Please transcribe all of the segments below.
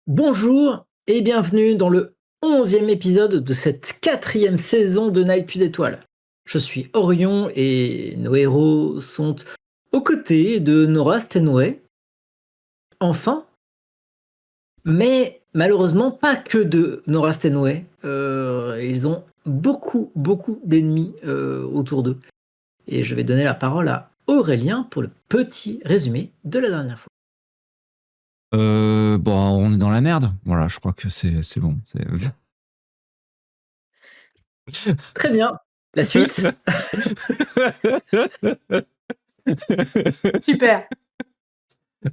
Bonjour et bienvenue dans le 11e épisode de cette 4e saison de Night Plus d'Étoiles. Je suis Orion et nos héros sont aux côtés de Nora Stenway. Enfin, mais malheureusement pas que de Nora Stenway. Ils ont beaucoup d'ennemis autour d'eux. Et je vais donner la parole à Aurélien pour le petit résumé de la dernière fois. Bon, on est dans la merde. Voilà, je crois que c'est bon. Très bien. La suite. Super.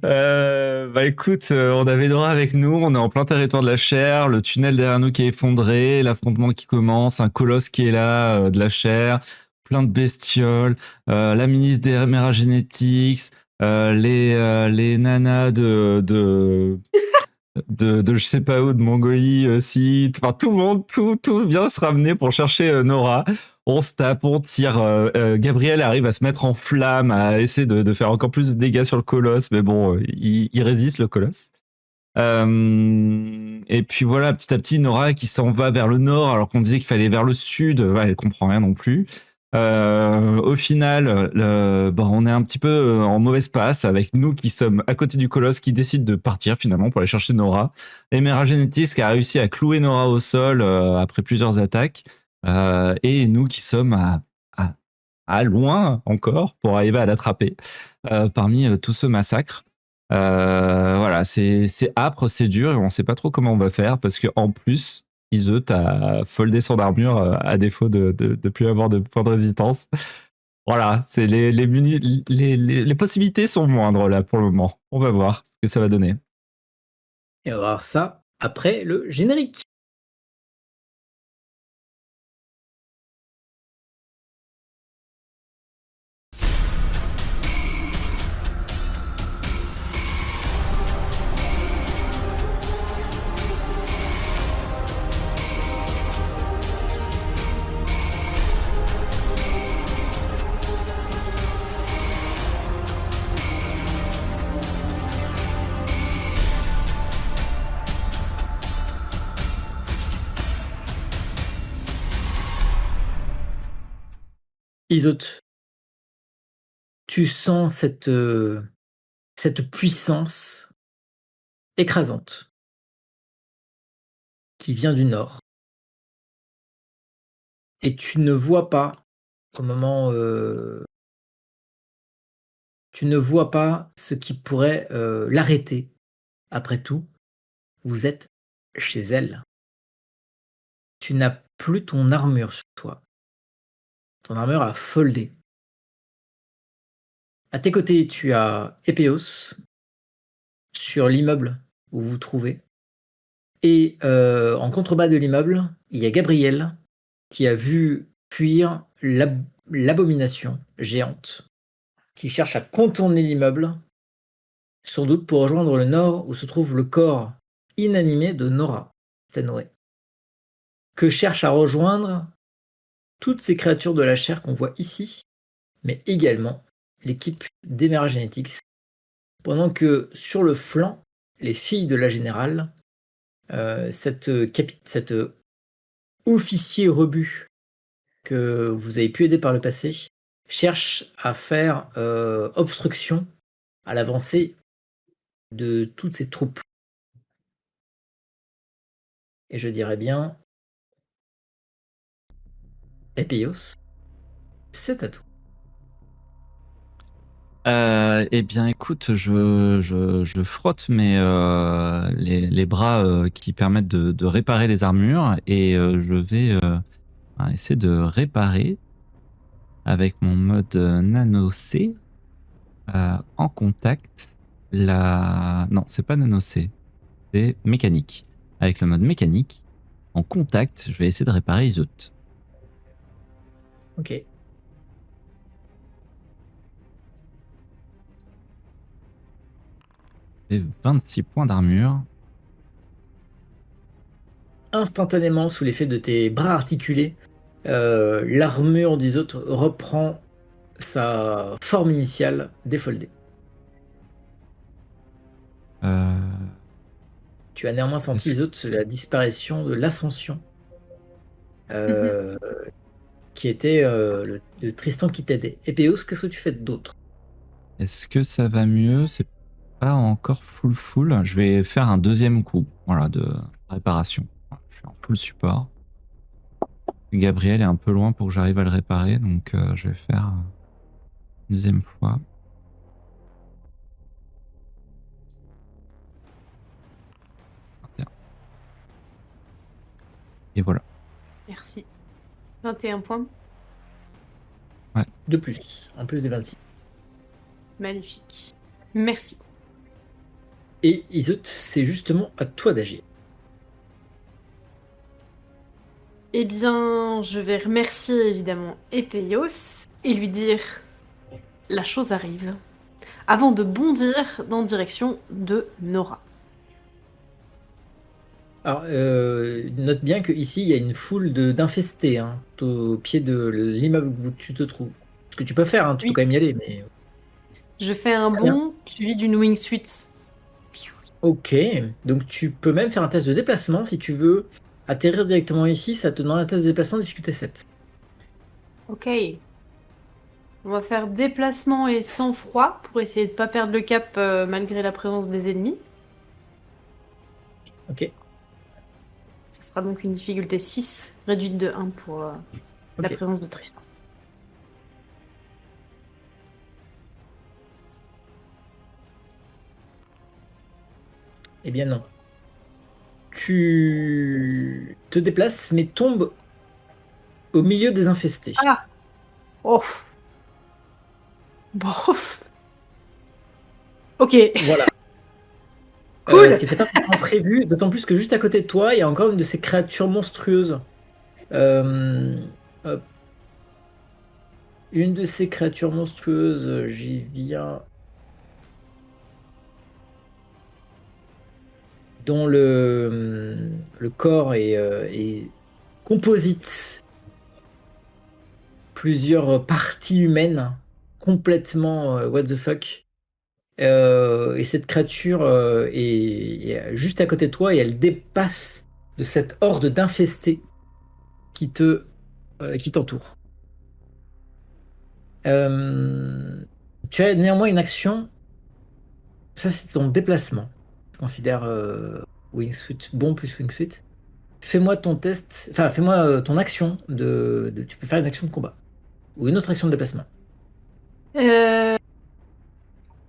Bah écoute, on avait Nora avec nous, on est en plein territoire de la chair, le tunnel derrière nous qui est effondré, l'affrontement qui commence, un colosse qui est là, de la chair, plein de bestioles, la ministre des Méragénétiques, les nanas de je sais pas où, de Mongolie aussi. Enfin, tout le monde, tout vient se ramener pour chercher Nora. On se tape, on tire. Gabriel arrive à se mettre en flamme, à essayer de faire encore plus de dégâts sur le colosse, mais bon, il résiste le colosse. Et puis voilà, petit à petit, Nora qui s'en va vers le nord, alors qu'on disait qu'il fallait vers le sud. Ouais, elle comprend rien non plus. Au final, on est un petit peu en mauvaise passe avec nous qui sommes à côté du colosse qui décide de partir finalement pour aller chercher Nora. Emera Genetics qui a réussi à clouer Nora au sol après plusieurs attaques. Et nous qui sommes à loin encore pour arriver à l'attraper parmi tout ce massacre. Voilà, c'est âpre, c'est dur et on sait pas trop comment on va faire parce que en plus, Iseut a foldé son armure à défaut de plus avoir de points de résistance. Voilà, c'est les possibilités sont moindres là pour le moment. On va voir ce que ça va donner. Et on va voir ça après le générique. Isote, tu sens cette puissance écrasante qui vient du nord. Et tu ne vois pas, au moment, tu ne vois pas ce qui pourrait l'arrêter. Après tout, vous êtes chez elle. Tu n'as plus ton armure sur toi. Ton armure a foldé. À tes côtés, tu as Epéos sur l'immeuble où vous vous trouvez. Et en contrebas de l'immeuble, il y a Gabriel qui a vu fuir l'abomination géante qui cherche à contourner l'immeuble, sans doute pour rejoindre le nord où se trouve le corps inanimé de Nora Stenway, que cherchent à rejoindre toutes ces créatures de la chair qu'on voit ici, mais également l'équipe d'Emera Genetics, pendant que sur le flanc, les filles de la générale, cette officier rebut que vous avez pu aider par le passé, cherche à faire obstruction à l'avancée de toutes ces troupes. Et je dirais bien, Epeios, c'est à toi. Eh bien, écoute, je frotte les bras qui permettent de réparer les armures et je vais essayer de réparer avec mon mode nano C en contact. Non, c'est pas nano C, c'est mécanique. Avec le mode mécanique, en contact, je vais essayer de réparer Iseut. Ok. J'ai 26 points d'armure. Instantanément, sous l'effet de tes bras articulés, l'armure d'Isot reprend sa forme initiale défoldée. Euh, Tu as néanmoins senti, Est-ce- Isolde, la disparition de l'ascension, qui était le Tristan qui t'aidait. Épéos, qu'est-ce que tu fais d'autre? Est-ce que ça va mieux? C'est pas encore full. Je vais faire un deuxième coup, voilà, de réparation. Voilà, je suis en full support. Gabriel est un peu loin pour que j'arrive à le réparer, donc je vais faire une deuxième fois. Et voilà. Merci. 21 points. De plus, en plus des 26. Magnifique. Merci. Et Isolde, c'est justement à toi d'agir. Eh bien, je vais remercier évidemment Epeios et lui dire la chose arrive, avant de bondir dans direction de Nora. Alors, note bien qu'ici, il y a une foule d'infestés, hein, au pied de l'immeuble où tu te trouves. Ce que tu peux faire, hein, tu peux Oui. quand même y aller, mais... Je fais un Très bien. bond suivi d'une wingsuit. Ok, donc tu peux même faire un test de déplacement si tu veux atterrir directement ici, ça te demande un test de déplacement de difficulté 7. Ok. On va faire déplacement et sang-froid pour essayer de pas perdre le cap malgré la présence des ennemis. Ok, Ça sera donc une difficulté 6, réduite de 1 pour la ok. présence de Tristan. Eh bien non. Tu te déplaces, mais tombes au milieu des infestés. Ah. Oh. Bon. Ok. Voilà. Cool. Ce qui n'était pas forcément prévu, d'autant plus que juste à côté de toi, il y a encore une de ces créatures monstrueuses. Hop. Une de ces créatures monstrueuses, j'y viens, dont le corps est composite. Plusieurs parties humaines, complètement what the fuck. Et cette créature est juste à côté de toi et elle dépasse de cette horde d'infestés qui t'entoure. Tu as néanmoins une action. Ça, c'est ton déplacement. Je considère Wingsuit bon plus Wingsuit. Fais-moi ton test. Enfin, fais-moi ton action tu peux faire une action de combat. Ou une autre action de déplacement.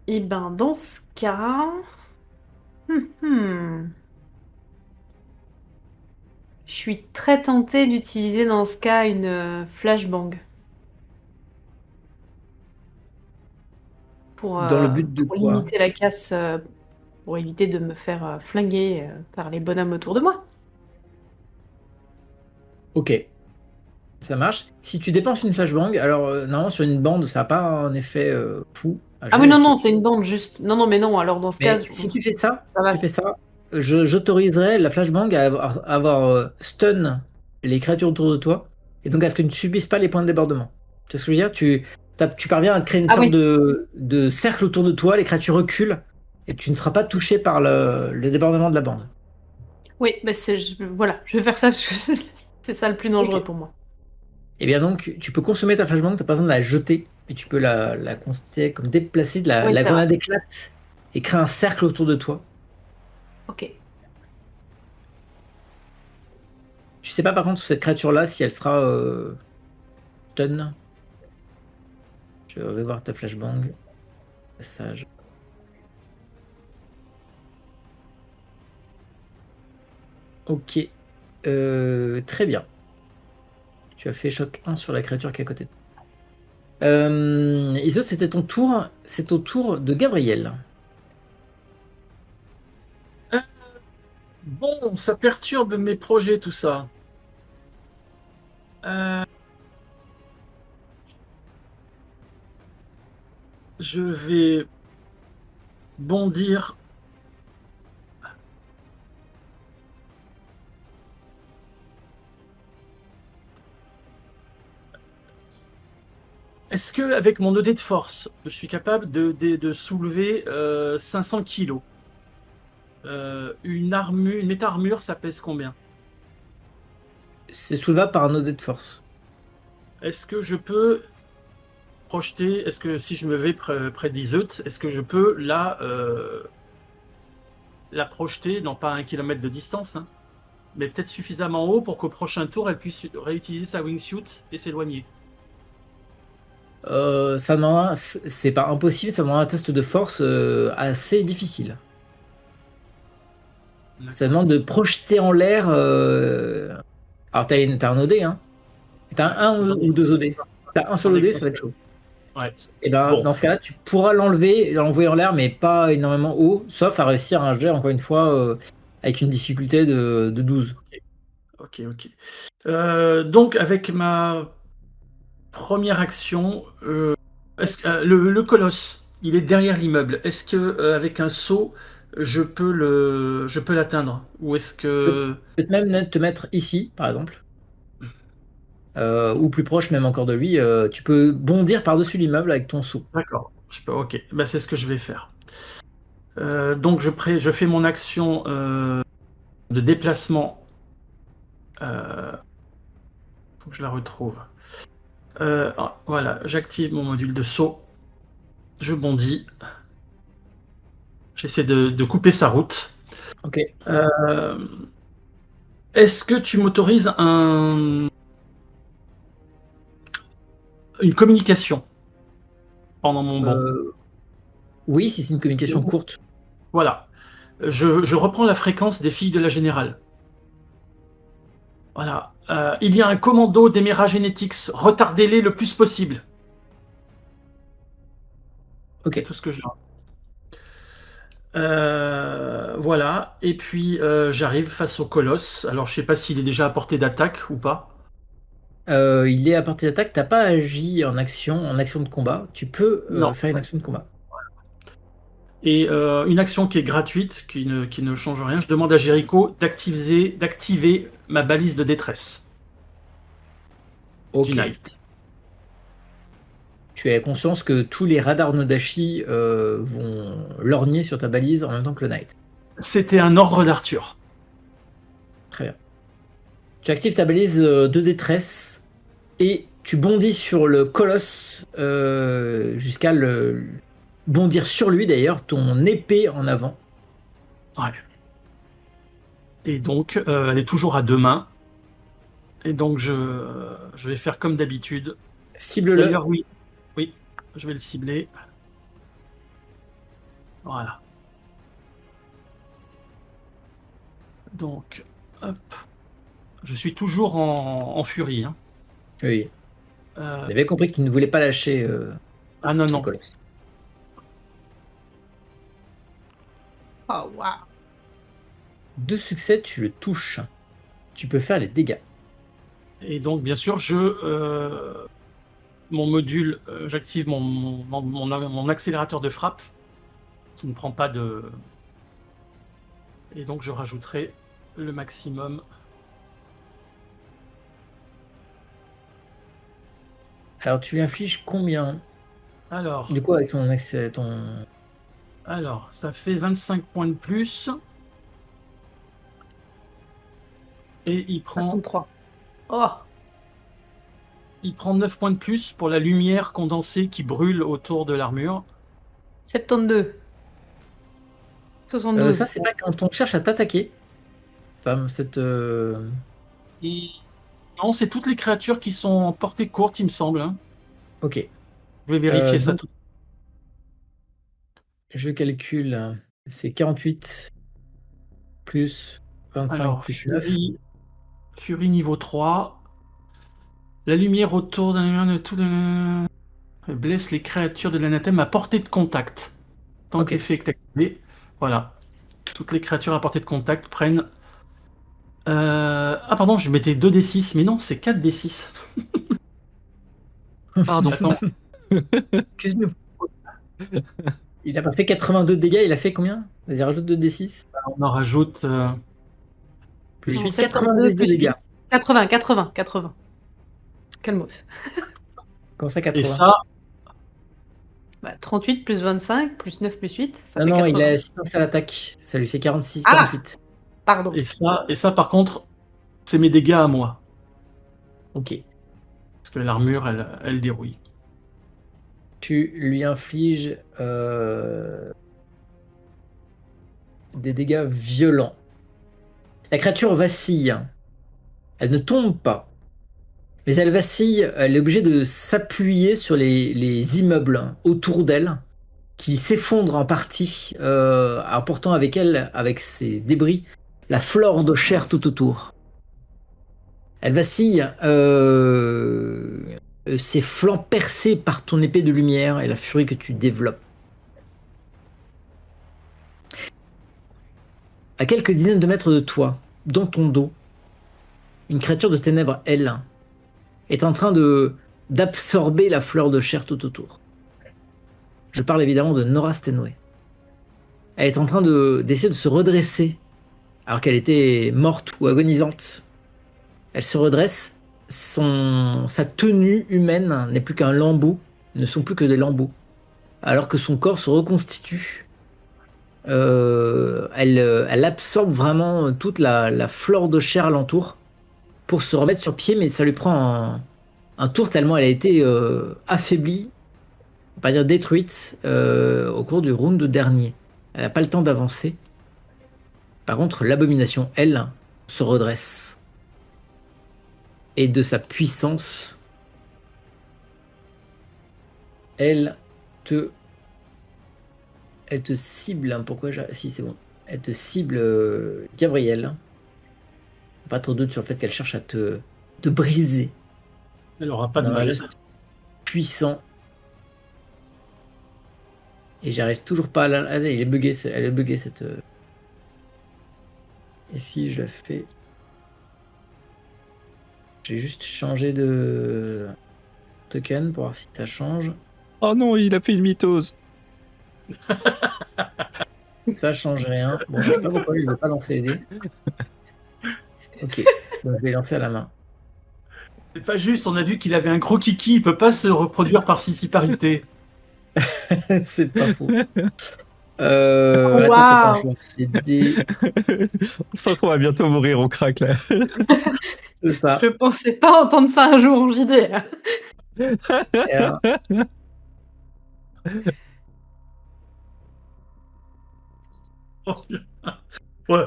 Et ben dans ce cas... hmm. Je suis très tentée d'utiliser dans ce cas une flashbang. Dans le but de Pour quoi? limiter la casse, pour éviter de me faire flinguer par les bonhommes autour de moi. Ok, ça marche. Si tu dépenses une flashbang, alors normalement sur une bande, ça n'a pas un effet fou. Ah, je Ah vais oui, non, non, vérifier. c'est une bande juste. Non, non, mais non, alors dans ce cas, Mais si tu fais ça, ça si va. tu fais ça, j'autoriserai la flashbang à avoir stun les créatures autour de toi, et donc à ce que tu ne subisses pas les points de débordement. Tu sais ce que je veux dire? Tu parviens à créer une Ah sorte oui, de cercle autour de toi, les créatures reculent, et tu ne seras pas touché par le débordement de la bande. oui, bah voilà, je vais faire ça parce que c'est ça le plus Ok. dangereux pour moi. Et bien donc, tu peux consommer ta flashbang, tu n'as pas besoin de la jeter, et tu peux la considérer comme déplacée, Oui, la c'est vrai. grenade éclate, et crée un cercle autour de toi. Ok. Tu sais pas par contre cette créature-là si elle sera stun. Je vais voir ta flashbang. Passage. Ok. Très bien. Tu as fait choc 1 sur la créature qui est à côté de toi. Isolde, c'était ton tour. C'est au tour de Gabriel. Bon, ça perturbe mes projets, tout ça. Euh, je vais bondir. Est-ce que avec mon ED de force, je suis capable de soulever 500 kilos? une méta-armure, ça pèse combien? C'est soulevable par un OD de force. Est-ce que je peux projeter, est-ce que si je me vais près d'Iseut, est-ce que je peux la projeter, non pas à 1 kilomètre de distance, hein, mais peut-être suffisamment haut pour qu'au prochain tour, elle puisse réutiliser sa wingsuit et s'éloigner? Ça demande c'est pas impossible, ça demande un test de force assez difficile. Ça demande de projeter en l'air. Alors, t'as un OD, hein? T'as un ou deux OD? T'as un seul J'en ai OD, qu'un ça va être seul. chaud. Ouais. Et ben, Bon. dans ce cas-là, tu pourras l'envoyer en l'air, mais pas énormément haut, sauf à réussir un jet, encore une fois, avec une difficulté de 12. Ok. Donc, avec ma première action, le colosse, il est derrière l'immeuble. Est-ce que avec un saut, je peux l'atteindre? Ou est-ce que... Peut-être même te mettre ici, par exemple. Ou plus proche même encore de lui. Tu peux bondir par-dessus l'immeuble avec ton saut. D'accord. Ok. Bah, c'est ce que je vais faire. Donc, je fais mon action de déplacement. Faut que je la retrouve. Voilà, j'active mon module de saut. Je bondis. J'essaie de couper sa route. Ok. Est-ce que tu m'autorises une communication pendant mon bond? Oui, si c'est une communication courte. Voilà. Je reprends la fréquence des filles de la générale. Voilà. Il y a un commando d'Emera Genetics. Retardez-les le plus possible. Ok. C'est tout ce que j'ai. Voilà. Et puis j'arrive face au colosse. Alors je sais pas s'il est déjà à portée d'attaque ou pas. Il est à portée d'attaque. T'as pas agi en action de combat. Tu peux Non. faire une action de combat. Et une action qui est gratuite, qui ne change rien. Je demande à Jericho d'activer ma balise de détresse Ok. du Knight. Tu as conscience que tous les radars Nodashi vont lorgner sur ta balise en même temps que le Knight. C'était un ordre d'Arthur. Très bien. Tu actives ta balise de détresse et tu bondis sur le colosse jusqu'à le bondir sur lui d'ailleurs, ton épée en avant. Ouais. Et donc, elle est toujours à 2 mains. Et donc, je vais faire comme d'habitude. Cible-le. D'ailleurs, oui, je vais le cibler. Voilà. Donc, hop. Je suis toujours en furie. Hein. Oui. Euh, J'avais compris que tu ne voulais pas lâcher ah non, ce non. colosse. Oh, waouh. 2 succès, tu le touches. Tu peux faire les dégâts. Et donc, bien sûr, mon module, j'active mon accélérateur de frappe, qui ne prend pas de... Et donc, je rajouterai le maximum. Alors tu lui infliges combien? Alors, Du coup avec ton accès, ton... alors, ça fait 25 points de plus. Et il prend 63. Oh, 9 points de plus pour la lumière condensée qui brûle autour de l'armure. 72. 72. ça c'est pas quand on cherche à t'attaquer. Cette... Et... Non, c'est toutes les créatures qui sont en portée courte, il me semble. Hein. Ok. Je vais vérifier ça donc, tout. Je calcule. C'est 48 plus 25 Alors, plus 9. Furie niveau 3. La lumière autour d'un tout blesse les créatures de l'anathème à portée de contact. Tant Ok. que l'effet est activé, voilà. Toutes les créatures à portée de contact prennent... Ah pardon, je mettais 2d6, mais non, c'est 4d6. Pardon. Attends, Excuse-nous. Il a pas fait 82 de dégâts, il a fait combien? Vas-y, rajoute 2d6. on en rajoute... Plus Non, 8, 72 90 de plus dégâts. 8. 80. Calmos. Comment ça, Et 80? ça, Bah, 38 plus 25 plus 9 plus 8, ça Non, fait non, il 80. a 6 à l'attaque. Ça lui fait 46, Ah 48. Pardon. Et ça, par contre, c'est mes dégâts à moi. Ok. Parce que l'armure, elle dérouille. Tu lui infliges des dégâts violents. La créature vacille. Elle ne tombe pas. Mais elle vacille. Elle est obligée de s'appuyer sur les immeubles autour d'elle, qui s'effondrent en partie, emportant avec elle, avec ses débris, la flore de chair tout autour. Elle vacille, ses flancs percés par ton épée de lumière et la furie que tu développes. À quelques dizaines de mètres de toi, dans ton dos, une créature de ténèbres, elle, est en train d'absorber la fleur de chair tout autour. Je parle évidemment de Nora Stenway. Elle est en train d'essayer de se redresser, alors qu'elle était morte ou agonisante. Elle se redresse, sa tenue humaine n'est plus qu'un lambeau, ne sont plus que des lambeaux, alors que son corps se reconstitue. Elle absorbe vraiment toute la flore de chair alentour pour se remettre sur pied, mais ça lui prend un tour tellement elle a été affaiblie, on va pas dire détruite, au cours du round dernier. Elle n'a pas le temps d'avancer. Par contre, l'abomination, elle, se redresse. Et de sa puissance, elle te cible. Pourquoi si, c'est bon. Elle te cible, Gabriel. Pas trop de doute sur le fait qu'elle cherche à te briser. Elle aura pas de Un mal. geste puissant. Et j'arrive toujours pas à la. Ah, il est bugué, elle est buggée cette. Et si je la fais. J'ai juste changé de token pour voir si ça change. Oh non, il a fait une mitose. Ça change rien. Bon, je sais pas pourquoi il ne veut pas lancer les dés. Ok, donc je vais lancer à la main. C'est pas juste, on a vu qu'il avait un gros kiki, il peut pas se reproduire par sissiparité. C'est pas faux. Wow. Attends, je lance les dés. On sent qu'on va bientôt mourir au crack là. C'est ça. Je pensais pas entendre ça un jour en JD. R. Ouais.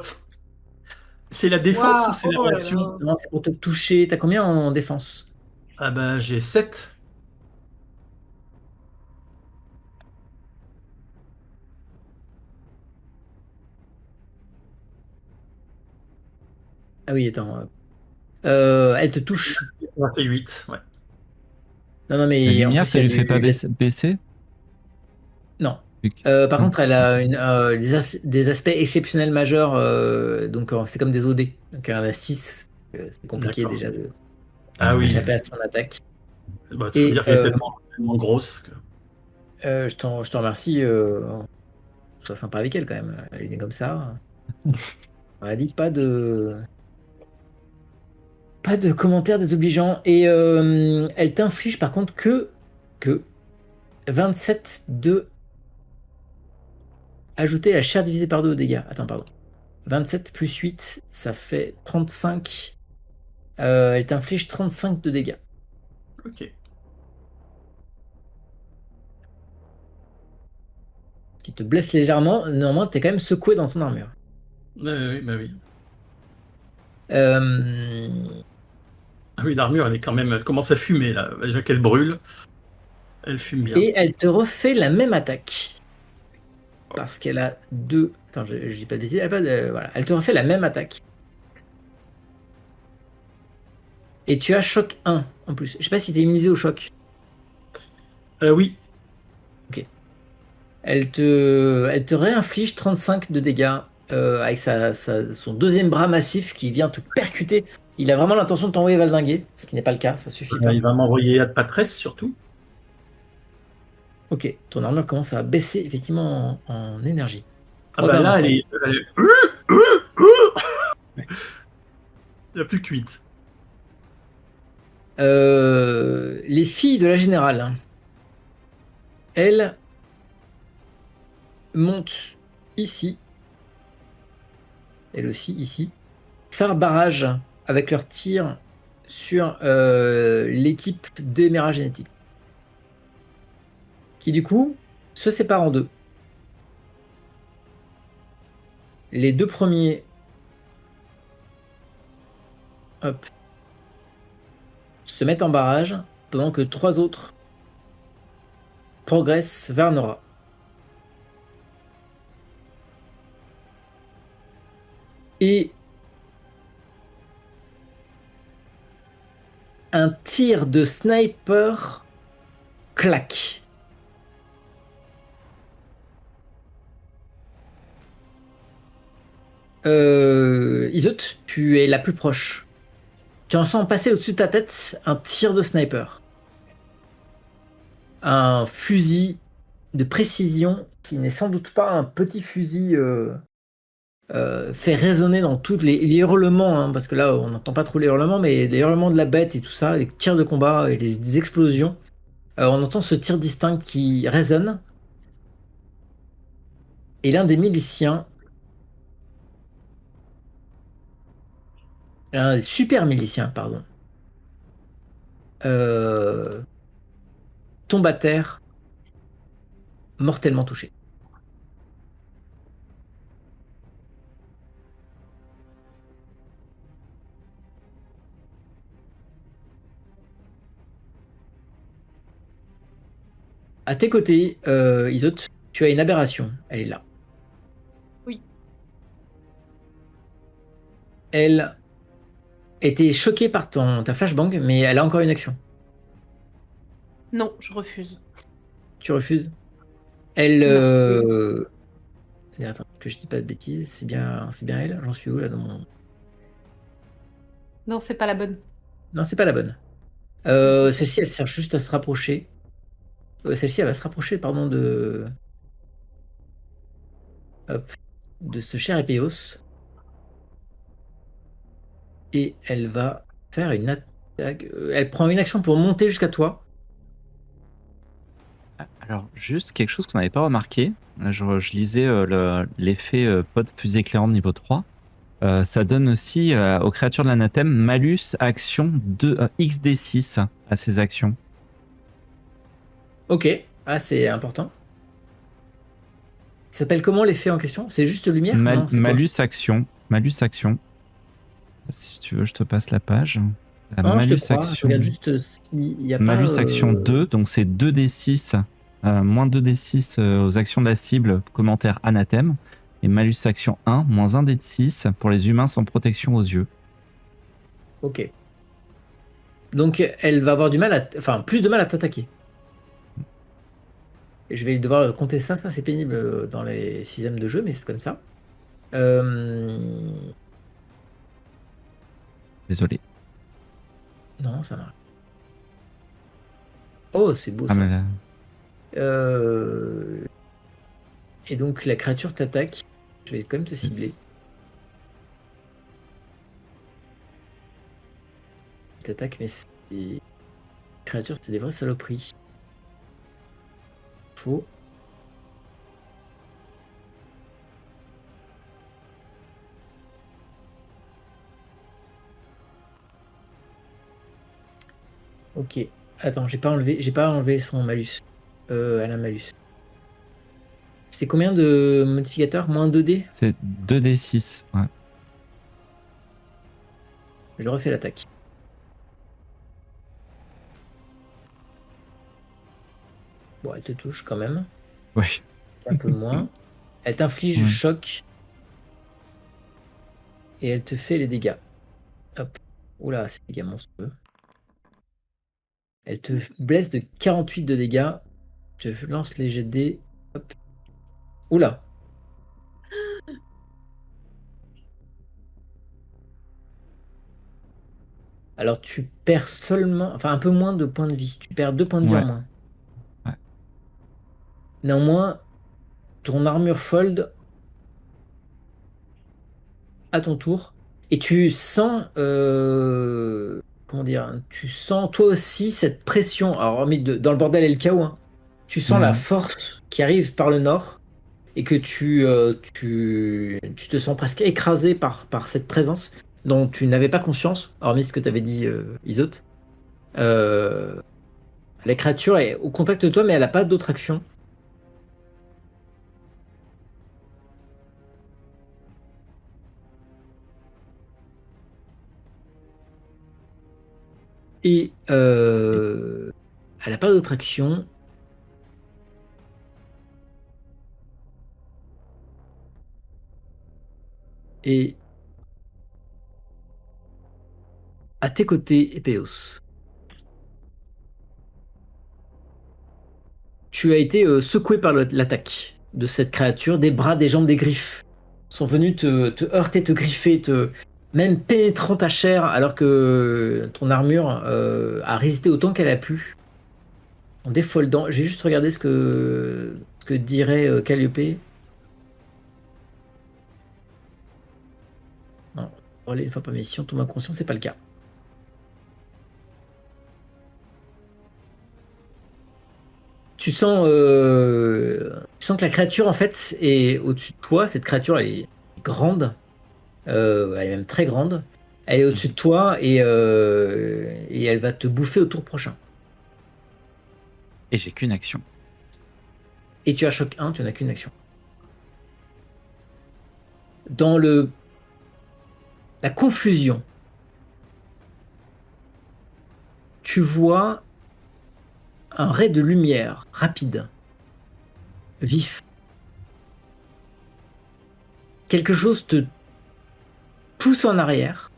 C'est la défense Waouh, ou c'est la oh là réaction? là. Non, c'est pour te toucher. T'as combien en défense? Ah ben j'ai 7. Ah oui, attends. Elle te touche. Ça fait 8, ouais. Non, non, La mais en lumière, plus, ça lui fait pas elle- baisser. Non. Ok. Par contre, elle a des aspects exceptionnels majeurs. Donc, c'est comme des OD. Donc, elle en a 6. C'est compliqué D'accord. déjà Ah oui. d'échapper à son attaque. Bah, tu faut Et dire qu'elle est tellement grosse que... je te remercie. Sois sympa avec elle quand même. Elle est comme ça. On a dit pas de commentaires désobligeants. Et elle t'inflige par contre que 27 de ajouter la chair divisée par 2 aux dégâts. Attends, pardon. 27 plus 8, ça fait 35. Elle t'inflige 35 de dégâts. Ok. Qui te blesse légèrement. Néanmoins, t'es quand même secoué dans ton armure. Oui, bah oui. Euh, Ah oui, l'armure, elle est quand même... Elle commence à fumer, là. Déjà qu'elle brûle, elle fume bien. et elle te refait la même attaque. Parce qu'elle a 2. Attends, je dis pas de bêtises. Voilà. Elle te refait la même attaque. Et tu as choc 1 en plus. Je sais pas si t'es immunisé au choc. Oui. Elle te réinflige 35 de dégâts avec son deuxième bras massif qui vient te percuter. Il a vraiment l'intention de t'envoyer valdinguer, ce qui n'est pas le cas, ça suffit pas. Il va m'envoyer à de patresse, surtout. Ok, ton armure commence à baisser effectivement en énergie. Ah bah là, Regarde, elle est... Il n'y a plus que 8. les filles de la générale, elles, montent ici. Elle aussi ici. Faire barrage avec leur tir sur l'équipe d'Éméra Génétique. Qui du coup se sépare en deux. Les deux premiers se mettent en barrage pendant que 3 autres progressent vers Nora. Et un tir de sniper claque. Iseut, tu es la plus proche. Tu en sens passer au-dessus de ta tête un tir de sniper. Un fusil de précision qui n'est sans doute pas un petit fusil fait résonner dans tous les hurlements, hein, parce que là on n'entend pas trop les hurlements, mais les hurlements de la bête et tout ça, les tirs de combat et les explosions, on entend ce tir distinct qui résonne. Et l'un des miliciens, un des super miliciens, pardon, tombe à terre, mortellement touché. À tes côtés, Iseut, tu as une aberration. Elle est là. Oui. Elle était choquée par ta flashbang, mais elle a encore une action. Non, je refuse. Tu refuses? Elle. Non. Attends, que je dis pas de bêtises. C'est bien elle. J'en suis où là dans mon. Non, c'est pas la bonne. Non, c'est pas la bonne. Ok. Celle-ci, elle sert juste à se rapprocher. Celle-ci, elle va se rapprocher, pardon, de. Hop. De ce cher Epéos. Et elle va faire une attaque. Elle prend une action pour monter jusqu'à toi. Alors, juste quelque chose qu'on n'avait pas remarqué. Je lisais l'effet pod fusée éclairante niveau 3. Ça donne aussi aux créatures de l'anathème malus action de XD6 à ses actions. Ok. Ah, c'est important. Ça s'appelle comment l'effet en question? C'est juste lumière? Non, c'est quoi? Malus action. Malus action. Si tu veux, je te passe la page. La Non, je te malus crois. Je action. regarde juste s'il y a Malus pas. action 2, donc c'est 2d6, moins 2d6 aux actions de la cible, commentaire anathème. Et malus action 1, moins 1d6 pour les humains sans protection aux yeux. Ok. Donc elle va avoir du mal à. Enfin, plus de mal à t'attaquer. Et je vais devoir compter ça. Ça, c'est pénible dans les 6ème de jeu, mais c'est comme ça. Désolé. Non, ça marche. Oh, c'est beau Ah, ça. mais là, Et donc la créature t'attaque. Je vais quand même te cibler. T'attaque, mais c'est. Créatures, c'est des vraies saloperies. Faux. Ok. Attends, j'ai pas enlevé son malus. Elle a un malus. C'est combien de modificateurs? Moins 2D? c'est 2d6. Ouais. Je refais l'attaque. Bon, elle te touche quand même. Oui. Un peu moins. Elle t'inflige Ouais. choc. Et elle te fait les dégâts. Hop. Oula, c'est des dégâts monstrueux. Elle te blesse de 48 de dégâts. Je lance les jets de dés. Hop. Oula. Alors tu perds seulement, enfin un peu moins de points de vie. Tu perds 2 points de vie Ouais. en moins. Ouais. Néanmoins, ton armure fold à ton tour. Et tu sens, comment dire, tu sens toi aussi cette pression. Alors, hormis dans le bordel et le chaos, hein, tu sens la force qui arrive par le nord et que tu te sens presque écrasé par cette présence dont tu n'avais pas conscience, hormis ce que tu avais dit, Isot. Euh, la créature est au contact de toi, mais elle n'a pas d'autre action. Et elle n'a pas d'autre action. Et à tes côtés, Epéos, tu as été secoué par l'attaque de cette créature. Des bras, des jambes, des griffes sont venus te heurter, te griffer, même pénétrant ta chair, alors que ton armure a résisté autant qu'elle a pu. En défoldant, j'ai juste regardé ce que dirait Calliope. Non, relais une fois par mission, tout ma conscience, c'est pas le cas. Tu sens que la créature en fait est au-dessus de toi. Cette créature elle est grande, elle est même très grande. Elle est au-dessus de toi et elle va te bouffer au tour prochain. Et j'ai qu'une action. Et tu as choc 1, tu n'as qu'une action. Dans la confusion, tu vois un ray de lumière rapide, vif. Quelque chose te pousse en arrière,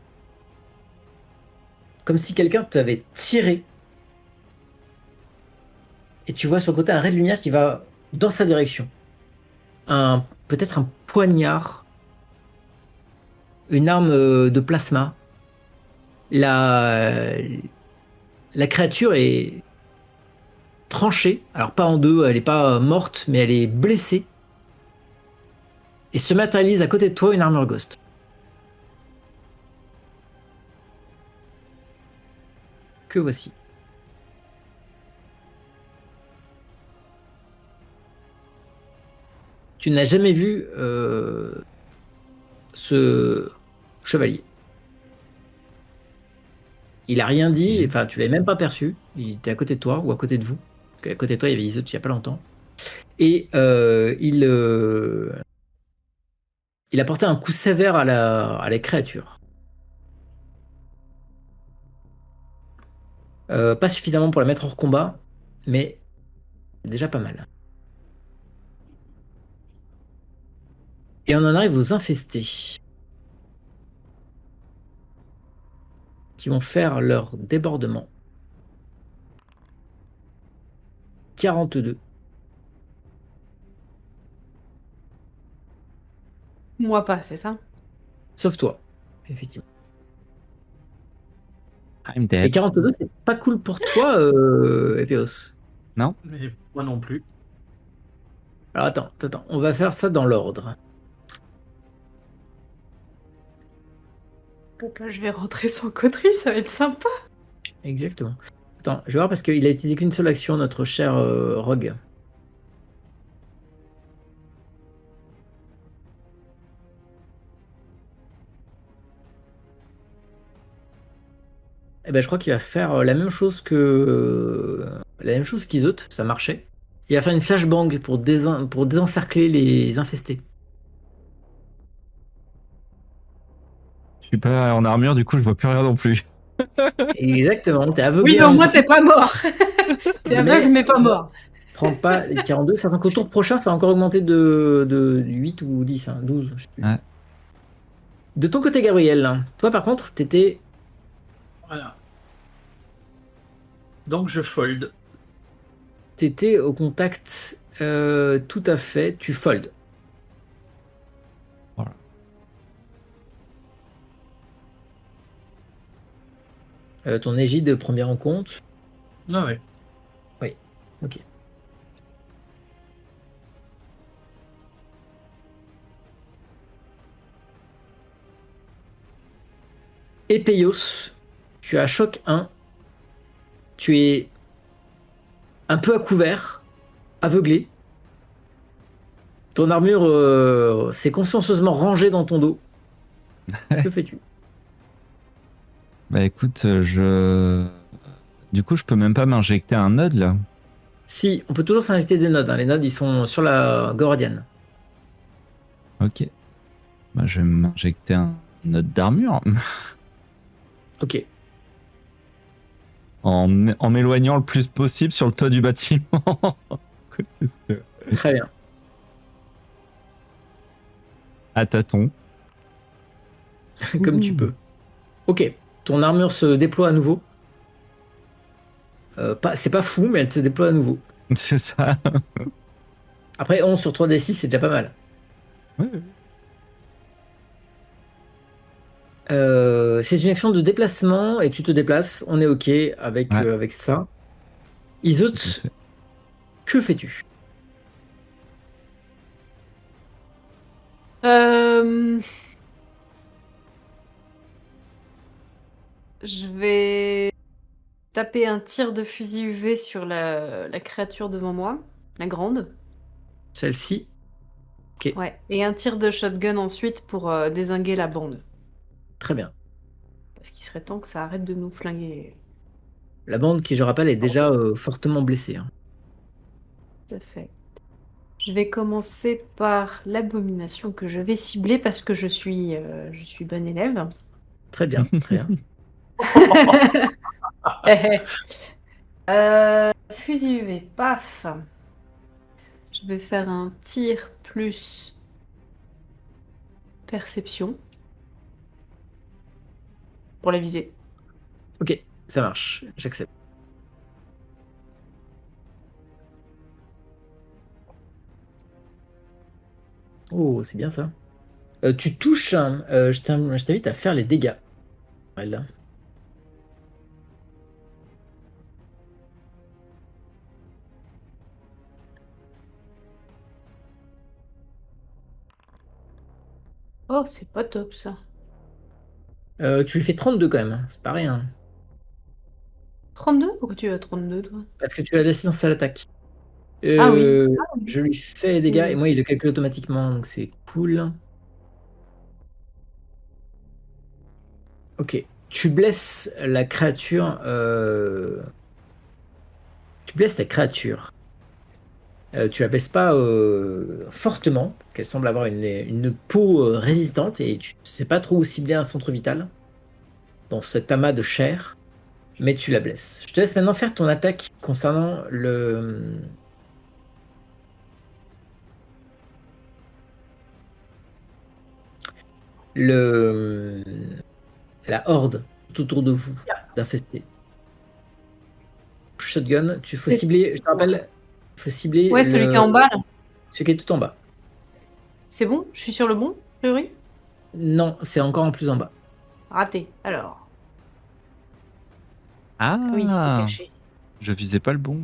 comme si quelqu'un t'avait tiré. Et tu vois sur le côté un ray de lumière qui va dans sa direction. Peut-être un poignard, une arme de plasma. La créature est tranchée, alors pas en deux, elle n'est pas morte, mais elle est blessée. Et se matérialise à côté de toi une armure ghost. Que voici. Tu n'as jamais vu ce chevalier. Il a rien dit, enfin tu l'avais même pas perçu. Il était à côté de toi ou à côté de vous. Parce qu'à côté de toi, il y avait Isot il y a pas longtemps. Et il a porté un coup sévère à la créature. Pas suffisamment pour la mettre hors combat, mais c'est déjà pas mal. Et on en arrive aux infestés, qui vont faire leur débordement. 42. Moi pas, c'est ça? Sauf toi, effectivement. I'm Et dead. 42, c'est pas cool pour toi, Epéos. Non? Mais moi non plus. Alors attends, on va faire ça dans l'ordre. Donc là, je vais rentrer sans coterie, ça va être sympa. Exactement. Attends, je vais voir parce qu'il a utilisé qu'une seule action, notre cher Rogue. Eh ben, je crois qu'il va faire la même chose qu'Isot, ça marchait. Il va faire une flashbang pour désencercler les infestés. Je suis pas en armure, du coup, je vois plus rien non plus. Exactement, t'es Oui, aveuglé. mais au moins, t'es pas mort. T'es aveugle, mais pas mort. Prends pas les 42, sachant qu'au tour prochain, ça a encore augmenté de 8 ou 10, 12, je sais plus. Ouais. De ton côté, Gabriel, toi par contre, t'étais Voilà. Donc je fold. au contact tout à fait, tu fold. Voilà. Ton égide premier en compte. Ah ouais. Oui, ok. Epeios, tu as choc 1. Tu es un peu à couvert, aveuglé. Ton armure s'est consciencieusement rangée dans ton dos. Que fais-tu? Bah écoute, du coup, je peux même pas m'injecter un node là. Si, on peut toujours s'injecter des nodes. Hein. Les nodes, ils sont sur la Gordienne. Ok. Bah, je vais m'injecter un node d'armure. Ok. En m'éloignant le plus possible sur le toit du bâtiment. Très bien. À tâtons. Comme tu peux. Ok. Ton armure se déploie à nouveau. C'est pas fou, mais elle se déploie à nouveau. C'est ça. Après, 11 sur 3d6, c'est déjà pas mal. Ouais. C'est une action de déplacement et tu te déplaces. On est ok avec, Ouais. avec ça. Tout à Isout, fait. que fais-tu? Je vais taper un tir de fusil UV sur la créature devant moi, la grande. Celle-ci. Ok, Ouais. Et un tir de shotgun ensuite pour dézinguer la bande. très bien. Parce qu'il serait temps que ça arrête de nous flinguer. La bande qui, je rappelle, est déjà fortement blessée. Hein. Tout à fait. Je vais commencer par l'abomination que je vais cibler parce que je suis bonne élève. Très bien, très bien. Fusil UV, paf. Je vais faire un tir plus perception pour la viser. Ok, ça marche, j'accepte. Oh, c'est bien ça. Tu touches, hein, je t'invite à faire les dégâts. Voilà. Oh, c'est pas top ça. Tu lui fais 32 quand même, hein, c'est pas rien. 32? Pourquoi tu as 32 toi? Parce que tu as l'assistance à l'attaque. Ah oui. Je lui fais les dégâts et moi il le calcule automatiquement, donc c'est cool. Ok. Tu blesses la créature. Tu blesses la créature. Tu la blesses pas fortement, parce qu'elle semble avoir une peau résistante et tu ne sais pas trop où cibler un centre vital dans cet amas de chair, mais tu la blesses. Je te laisse maintenant faire ton attaque concernant le la horde tout autour de vous d'infestés. Shotgun, tu faut cibler, je te rappelle, il faut cibler Ouais, celui qui est en bas là. celui qui est tout en bas. C'est bon? Je suis sur le bon, a priori? Non, c'est encore en plus en bas. Raté. Alors. Ah, Oui, c'était caché. je visais pas le bon.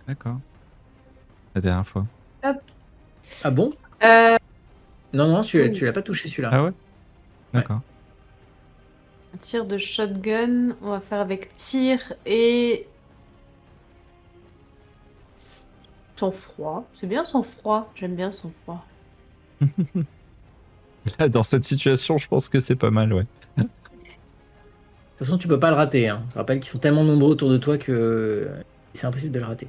D'accord. La dernière fois. Hop. Ah bon? Euh, Non, non, tout. tu l'as pas touché celui-là. Ah ouais? D'accord. Un tir de shotgun. On va faire avec tir et sang-froid. C'est bien sang-froid. J'aime bien sang-froid. Là, dans cette situation, je pense que c'est pas mal, ouais. De toute façon, tu peux pas le rater. Hein. Je rappelle qu'ils sont tellement nombreux autour de toi que c'est impossible de le rater.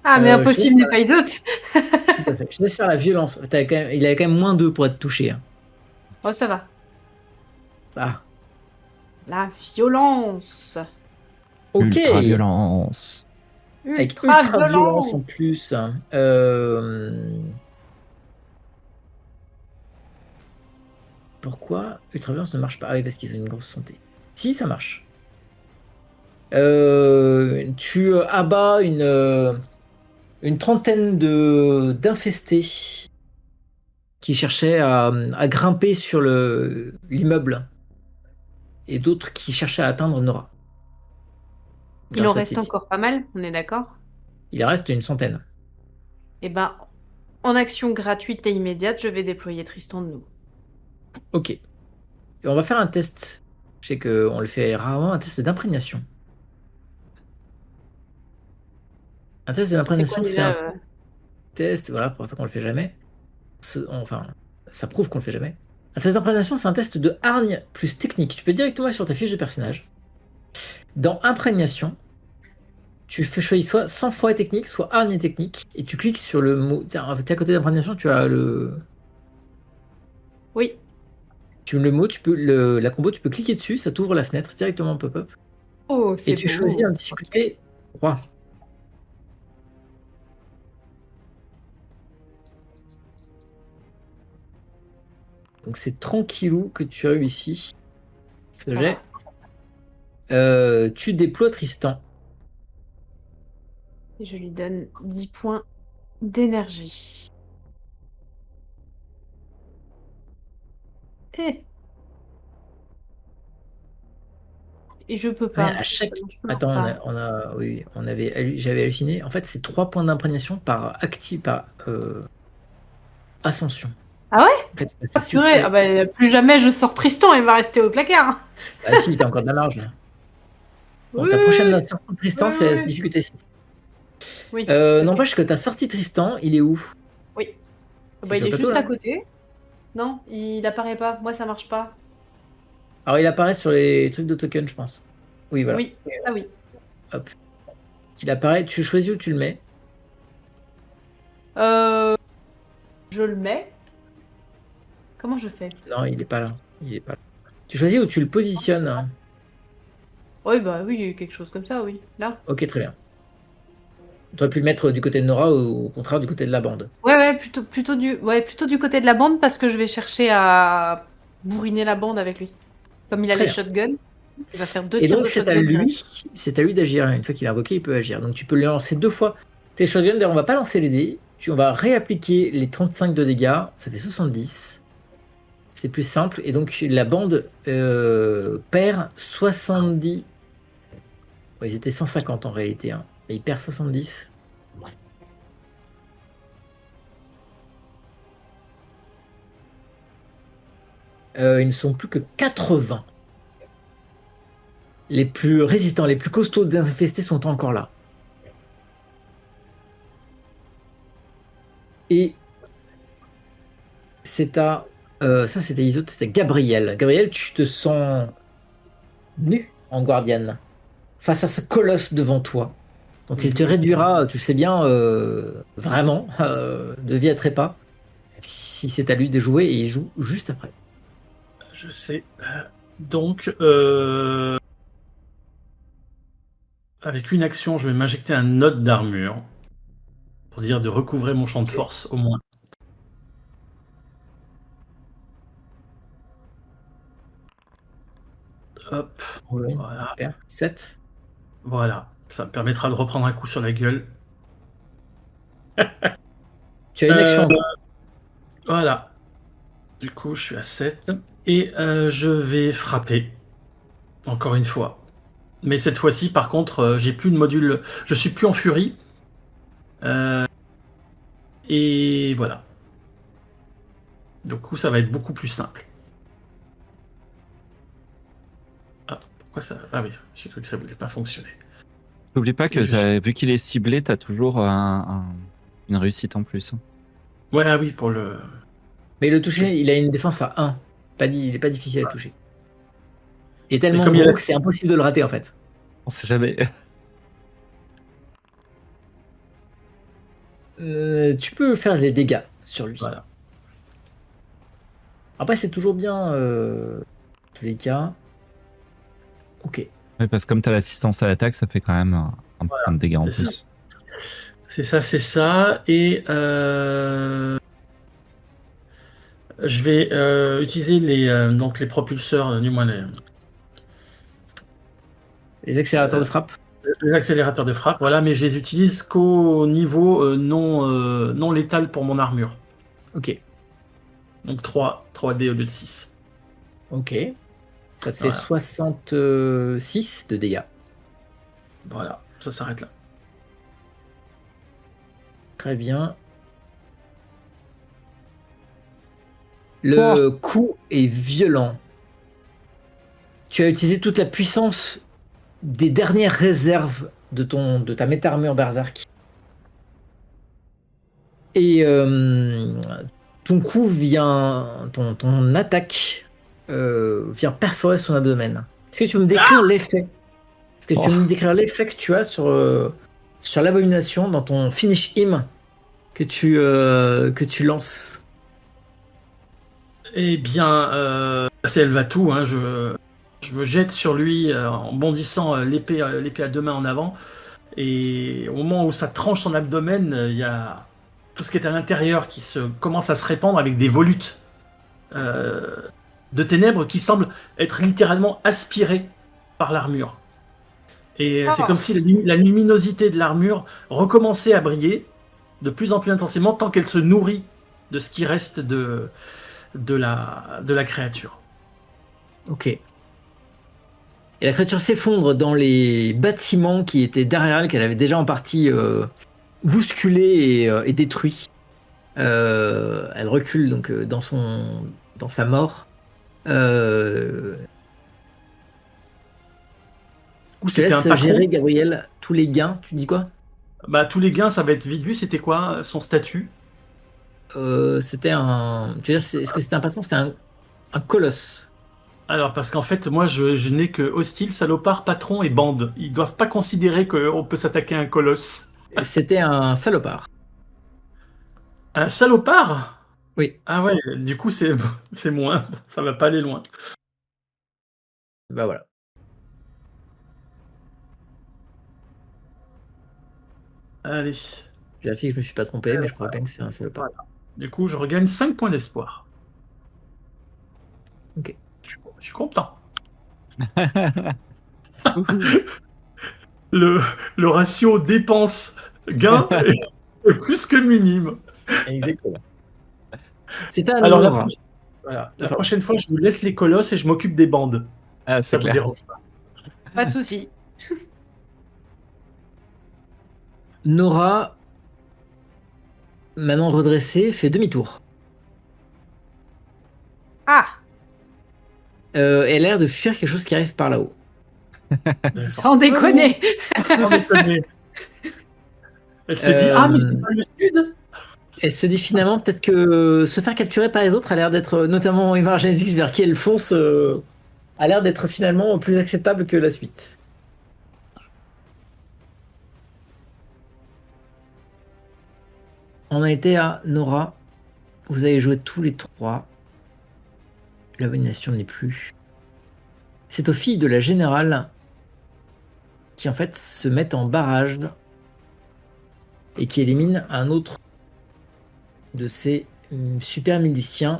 Ah, mais je te impossible laisse n'est pas isote. Tout à fait. Je te laisse faire la violence. Il avait quand même moins 2 pour être touché. Hein. Oh, ça va. Ah, La violence. ok. Ultra violence. Avec Ultra ultra violence en violence. plus. Hein. Pourquoi ultra violence ne marche pas? Ah oui, parce qu'ils ont une grosse santé. Si, ça marche. Tu abats une trentaine d'infestés qui cherchaient à grimper sur l'immeuble et d'autres qui cherchaient à atteindre Nora. Il en Grâce à reste Titi. encore pas mal, on est d'accord? Il en reste une centaine. Eh ben, en action gratuite et immédiate, je vais déployer Tristan de nous. Ok. Et on va faire un test. Je sais qu'on le fait rarement, un test d'imprégnation. Un test C'est d'imprégnation, quoi déjà test, voilà, pour ça qu'on le fait jamais. Enfin, ça prouve qu'on le fait jamais. Un test d'imprégnation, c'est un test de hargne plus technique. Tu peux directement sur ta fiche de personnage. Dans imprégnation, tu fais choisir soit sang-froid et technique, soit hargne et technique, et tu cliques sur le mot. Tiens, à côté d'imprégnation, tu as Oui. le mot, la combo, tu peux cliquer dessus, ça t'ouvre la fenêtre directement en pop-up. Oh, Et c'est tu beau. choisis en difficulté 3. Donc c'est tranquillou que tu as eu ici. Ce jet. Tu déploies Tristan. Et je lui donne 10 points d'énergie. Et je peux pas. Ouais, à chaque. Ça marche toujours Attends, pas. oui, j'avais halluciné. En fait, c'est 3 points d'imprégnation par ascension. Ah ouais? En fait, c'est Ah, 6. purée. Ah bah, plus jamais je sors Tristan, il va rester au placard. Ah si, t'as encore de la marge là. Bon, Oui, ta prochaine sortie de Tristan, oui, c'est oui. difficulté 6. Oui. Ok. N'empêche que ta sortie Tristan, il est où? Oui. Il Bah, est sur il le est plateau, juste là à côté. Non, il apparaît pas. Moi, ça marche pas. Alors, il apparaît sur les trucs de token, je pense. Oui, voilà. Oui. Ah oui. Hop. Il apparaît, tu choisis où tu le mets. Je le mets. Comment je fais? Non, il est pas là. Il est pas là. Tu choisis où tu le positionnes. Oui, bah oui, quelque chose comme ça, oui. Là. Ok, très bien. Tu aurais pu le mettre du côté de Nora ou au contraire du côté de la bande. Ouais, plutôt du côté de la bande parce que je vais chercher à bourriner la bande avec lui. Comme il a Très les bien. shotguns, il va faire 2 Et tirs donc, de c'est à shotgun direct. lui d'agir. Une fois qu'il a invoqué, il peut agir. Donc, tu peux lui lancer 2 fois tes shotguns. D'ailleurs, on va pas lancer les dés. On va réappliquer les 35 de dégâts. Ça fait 70. C'est plus simple. Et donc, la bande perd 70. Ouais, ils étaient 150 en réalité. Hein. Mais il perd 70. Ils ne sont plus que 80. Les plus résistants, les plus costauds désinfestés sont encore là. Et c'est à... ça, c'était Isolde, c'était Gabriel. Gabriel, tu te sens nu en guardiane face à ce colosse devant toi, dont il te réduira, tu sais bien, vraiment, de vie à trépas, si c'est à lui de jouer, et il joue juste après. Je sais. Donc, avec une action, je vais m'injecter un note d'armure. Pour dire de recouvrer mon champ de force, au moins. Hop, Oui, voilà. super. 7. Voilà. Ça me permettra de reprendre un coup sur la gueule. Tu as une action encore. Voilà. Du coup, je suis à 7. Et je vais frapper. Encore une fois. Mais cette fois-ci, par contre, j'ai plus de module. Je suis plus en furie. Et voilà. Du coup, ça va être beaucoup plus simple. Ah, pourquoi ça... Ah oui, j'ai cru que ça voulait pas fonctionner. N'oublie pas que vu qu'il est ciblé, t'as toujours une réussite en plus. Ouais, ah oui, pour le... Mais le toucher, il a une défense à 1. Il est pas difficile à toucher. Il est tellement comme il y a gros la- que c'est impossible de le rater, en fait. On sait jamais. Tu peux faire des dégâts sur lui. Voilà. Après, c'est toujours bien, tous les cas. Ok. Oui, parce que comme t'as l'assistance à l'attaque, ça fait quand même un point de dégâts en c'est plus. C'est ça. Et je vais utiliser donc les propulseurs, du moins Les accélérateurs de frappe. les accélérateurs de frappe. Voilà, mais je les utilise qu'au niveau non létal pour mon armure. Ok. Donc 3 dés au lieu de 6. Ok. Ça te fait Voilà. 66 de dégâts. Voilà, ça s'arrête là. Très bien. Le coup est violent. Tu as utilisé toute la puissance des dernières réserves de ta méta-armure berserk. Et ton coup vient, ton attaque vient perforer son abdomen. Est-ce que tu peux me décrire l'effet? Est-ce que tu peux me décrire l'effet que tu as sur l'abomination dans ton finish him que tu lances? Eh bien, c'est elle va tout. Hein, je me jette sur lui en bondissant l'épée à deux mains en avant. Et au moment où ça tranche son abdomen, il y a tout ce qui est à l'intérieur qui commence à se répandre avec des volutes de ténèbres qui semblent être littéralement aspirées par l'armure. Et c'est comme si la luminosité de l'armure recommençait à briller de plus en plus intensément tant qu'elle se nourrit de ce qui reste de la créature. Ok. Et la créature s'effondre dans les bâtiments qui étaient derrière elle, qu'elle avait déjà en partie bousculés et détruits. Elle recule donc dans sa mort. Ou Je te c'était un laisse patron. gérer, Gabriel, tous les gains. Tu dis quoi? Bah, tous les gains, ça va être vite vu. C'était quoi son statut? C'était un. Tu veux dire, est-ce que c'était un patron? C'était un colosse. Alors, parce qu'en fait, moi, je n'ai que hostile, salopard, patron et bande. Ils doivent pas considérer qu'on peut s'attaquer à un colosse. C'était un salopard. Un salopard? Oui. Ah ouais, du coup, c'est moins. Ça va pas aller loin. Bah voilà. Allez. J'ai vérifié que je me suis pas trompé, mais je crois bien que c'est un salopard. Voilà. Du coup, je regagne 5 points d'espoir. Ok. Je suis content. Le ratio dépense-gain est plus que minime. Exactement. C'est à Alors, Nora. la prochaine fois, je vous laisse les colosses et je m'occupe des bandes. Ah, Ça c'est vous clair. dérange pas. Pas de souci. Nora, maintenant redressée, fait demi-tour. Ah, Elle a l'air de fuir quelque chose qui arrive par là-haut. sans déconner. Sans déconner. Elle s'est dit, ah, mais c'est pas le sud. Elle se dit finalement peut-être que se faire capturer par les autres a l'air d'être, notamment Emergenix vers qui elle fonce, a l'air d'être finalement plus acceptable que la suite. On a été à Nora. Vous avez joué tous les trois. L'abomination n'est plus. C'est aux filles de la générale qui en fait se mettent en barrage et qui éliminent un autre de ces super miliciens.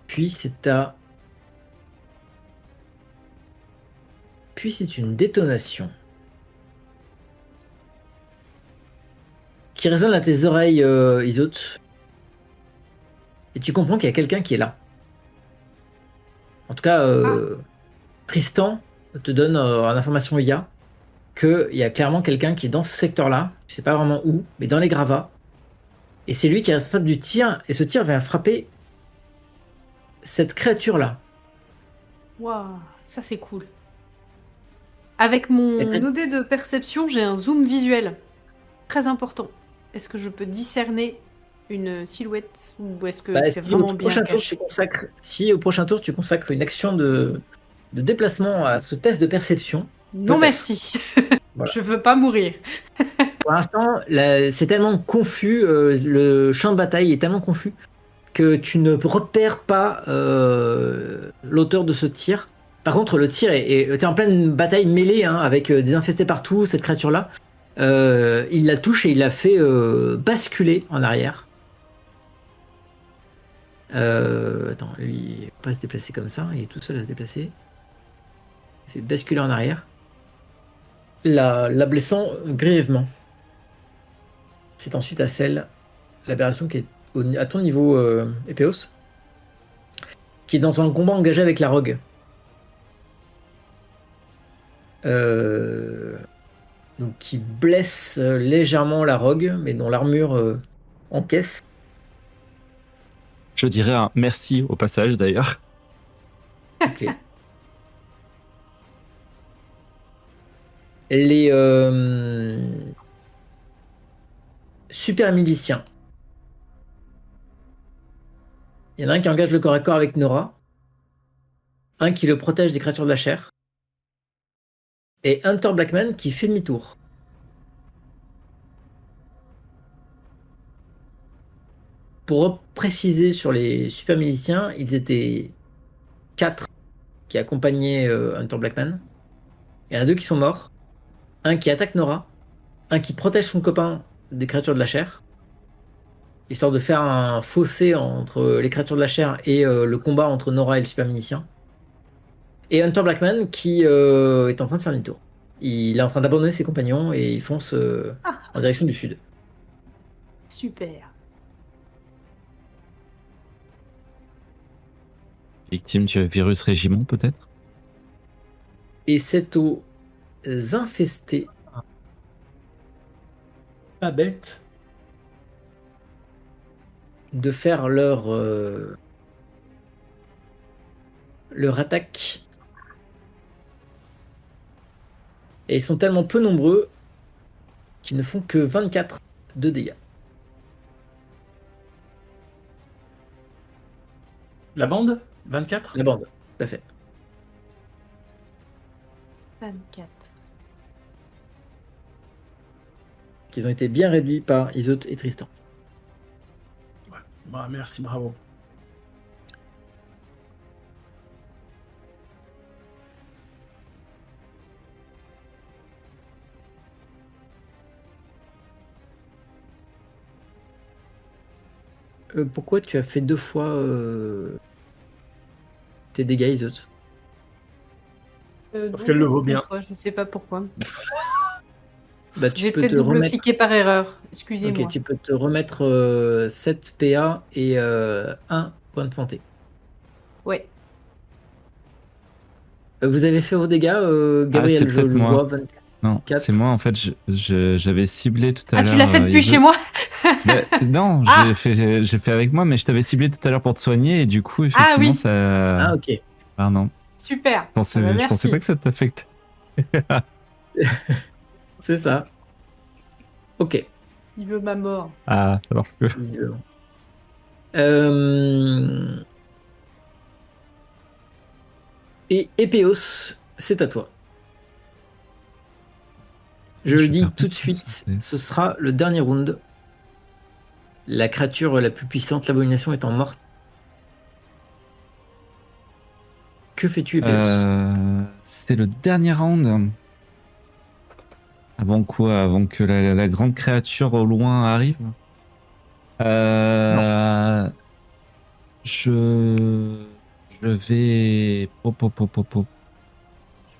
Puis c'est une détonation qui résonne à tes oreilles, Isote. Et tu comprends qu'il y a quelqu'un qui est là. En tout cas, Tristan te donne en information IA qu'il y a clairement quelqu'un qui est dans ce secteur-là. Je sais pas vraiment où, mais dans les gravats. Et c'est lui qui est responsable du tir. Et ce tir vient frapper cette créature-là. Waouh, ça c'est cool. Avec mon OD de perception, j'ai un zoom visuel très important. Est-ce que je peux discerner une silhouette ou est-ce que c'est vraiment bien caché? Si au prochain tour tu consacres une action de déplacement à ce test de perception. Non merci. Voilà. Je veux pas mourir. Pour l'instant, c'est tellement confus, le champ de bataille est tellement confus que tu ne repères pas l'auteur de ce tir. Par contre, le tir t'es en pleine bataille mêlée hein, avec des infestés partout, cette créature-là. Il la touche et il la fait basculer en arrière. Attends, lui, il ne va pas se déplacer comme ça, il est tout seul à se déplacer. Il fait basculer en arrière. La blessant grièvement. C'est ensuite à celle, l'aberration qui est à ton niveau, Epéos, qui est dans un combat engagé avec la rogue. Donc qui blesse légèrement la rogue, mais dont l'armure encaisse. Je dirais un merci au passage d'ailleurs. Ok. les super miliciens. Il y en a un qui engage le corps à corps avec Nora, un qui le protège des créatures de la chair, et Hunter Blackman qui fait demi-tour. Pour préciser sur les super miliciens, ils étaient 4 qui accompagnaient Hunter Blackman. Il y en a 2 qui sont morts. Un qui attaque Nora, un qui protège son copain des créatures de la chair, histoire de faire un fossé entre les créatures de la chair et le combat entre Nora et le super milicien. Et Hunter Blackman qui est en train de faire demi-tour. Il est en train d'abandonner ses compagnons et il fonce en direction du sud. Super. Victime du virus régiment, peut-être? Et c'est aux infestés Pas bête. de faire leur attaque. Et ils sont tellement peu nombreux qu'ils ne font que 24 de dégâts. La bande 24. La bande, tout à fait. 24. Qu'ils ont été bien réduits par Isote et Tristan. Bah, merci, bravo. Pourquoi tu as fait 2 fois tes dégâts, Isote? Parce qu'elle le vaut bien. Fois, je sais pas pourquoi. Bah, tu J'ai peux peut-être te remettre. double-cliqué par erreur. Excusez-moi. Ok, tu peux te remettre 7 PA et 1 point de santé. Ouais. Vous avez fait vos dégâts, Gabriel, c'est je peut-être le moi. vois. 24. Non, c'est moi, en fait, j'avais ciblé tout à Ah, l'heure. tu l'as fait depuis Iso. chez moi? Non, Ah j'ai fait avec moi, mais je t'avais ciblé tout à l'heure pour te soigner, et du coup, Ah effectivement, oui. ça... Ah, ok. Ah non, Super. je pensais, Ah bah, je pensais merci. pas que ça t'affectait. C'est ça. Ok. Il veut ma mort. Ah, ça marche plus. Visiblement. Et Epéos, c'est à toi. Je le vais dis perdre tout de beaucoup de suite, santé. ce sera le dernier round. La créature la plus puissante, l'abomination, étant morte. Que fais-tu, Epéos? C'est le dernier round. Avant quoi? Avant que la grande créature au loin arrive? Je vais... Je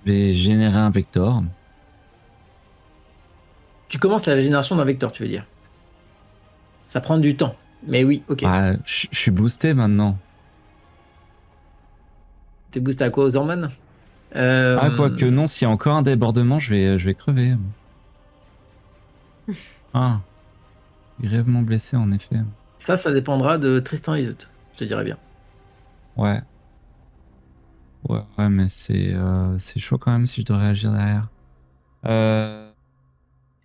vais générer un vector. Tu commences la génération d'un vecteur, tu veux dire. Ça prend du temps. Mais oui, ok. Ah, je suis boosté maintenant. T'es boosté à quoi, aux hormones? Ah, quoique non, s'il y a encore un débordement, je vais crever. Ah, grièvement blessé en effet. Ça dépendra de Tristan et Isote, je te dirais bien. Ouais. Ouais, mais c'est chaud quand même si je dois réagir derrière.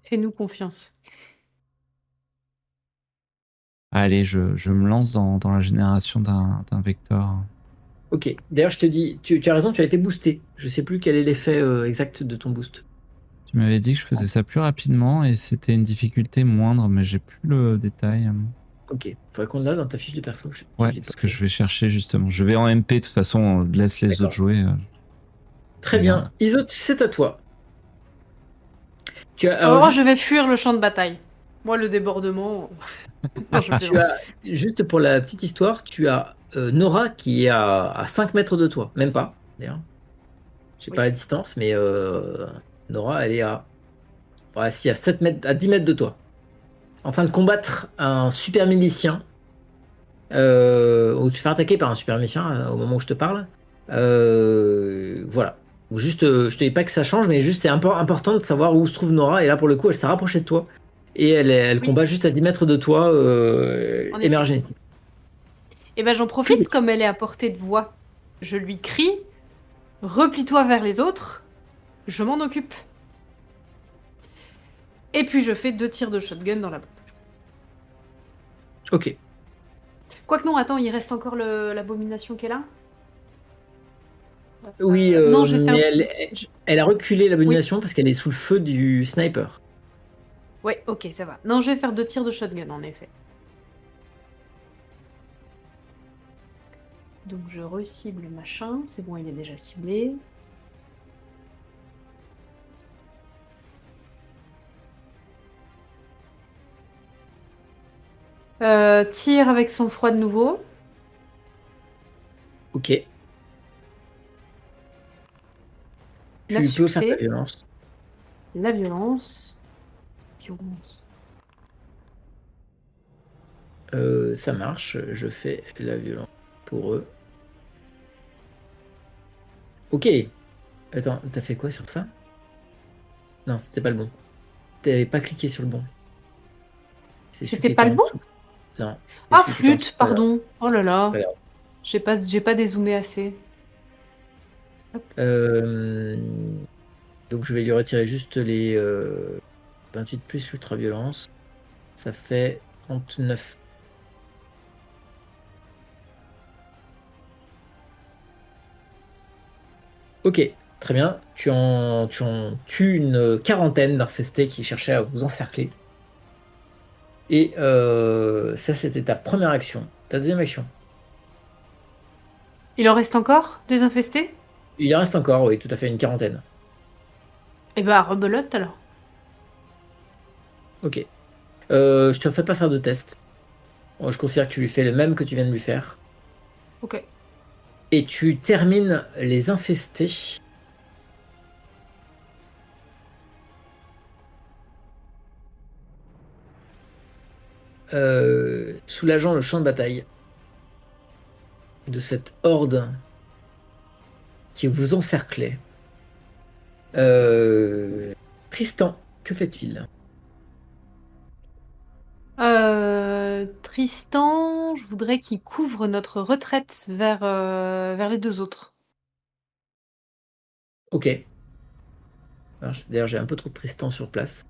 Fais-nous confiance. Allez, je me lance dans la génération d'un vecteur. Ok, d'ailleurs je te dis, tu as raison, tu as été boosté. Je sais plus quel est l'effet exact de ton boost. Tu m'avais dit que je faisais ça plus rapidement et c'était une difficulté moindre, mais j'ai plus le détail. Ok, faudrait qu'on l'a dans ta fiche de perso. Ouais, c'est ce que je vais chercher justement. Je vais en MP, de toute façon, on laisse les autres jouer. Très bien. Isote, c'est à toi. Tu as, Alors, je vais fuir le champ de bataille. Moi, le débordement... Non, je tu as, juste pour la petite histoire, tu as Nora qui est à 5 mètres de toi. Même pas, d'ailleurs. Je sais Oui. pas la distance, mais Nora, elle est à... Ouais, si, à 7 mètres, à 10 mètres de toi. En train de combattre un super milicien. Ou tu te fais attaquer par un super milicien au moment où je te parle. Voilà. Ou juste, je te dis pas que ça change, mais juste c'est important de savoir où se trouve Nora. Et là, pour le coup, elle s'est rapprochée de toi. Et elle Oui. combat juste à 10 mètres de toi, En effet. émergénétique. Et ben j'en profite, comme elle est à portée de voix. Je lui crie, replie-toi vers les autres, je m'en occupe. Et puis je fais 2 tirs de shotgun dans la bande. Ok. Quoique non, attends, il reste encore l'abomination qui est là. Oui, non, je vais mais faire... elle a reculé l'abomination parce qu'elle est sous le feu du sniper. Ouais, ok, ça va. Non, je vais faire 2 tirs de shotgun, en effet. Donc je recible le machin. C'est bon, il est déjà ciblé. Tire avec son froid de nouveau. Ok. 9 Tu peux faire ta succès. violence. La violence. Violence. Ça marche, je fais la violence pour eux. Ok. Attends, t'as fait quoi sur ça? Non, c'était pas le bon. T'avais pas cliqué sur le bon. C'est celui C'était qui pas était le en bon? dessous. Non. c'est Ah, celui qui était en dessous. flûte, pardon. Oh là C'est là. pas grave. J'ai pas dézoomé assez. Euh, Donc je vais lui retirer juste les 28 plus ultra-violence. Ça fait 39. Ok, très bien. Tu en tues une quarantaine d'infestés qui cherchaient à vous encercler. Et ça, c'était ta première action. Ta deuxième action. Il en reste encore des infestés? Il en reste encore, oui, tout à fait une quarantaine. Eh bah, rebelote alors. Ok. Je te fais pas faire de test. Je considère que tu lui fais le même que tu viens de lui faire. Ok. Et tu termines les infestés. Soulageant le champ de bataille de cette horde qui vous encerclait. Tristan, que fait-il? Tristan, je voudrais qu'il couvre notre retraite vers les 2 autres. Ok. D'ailleurs, j'ai un peu trop de Tristan sur place.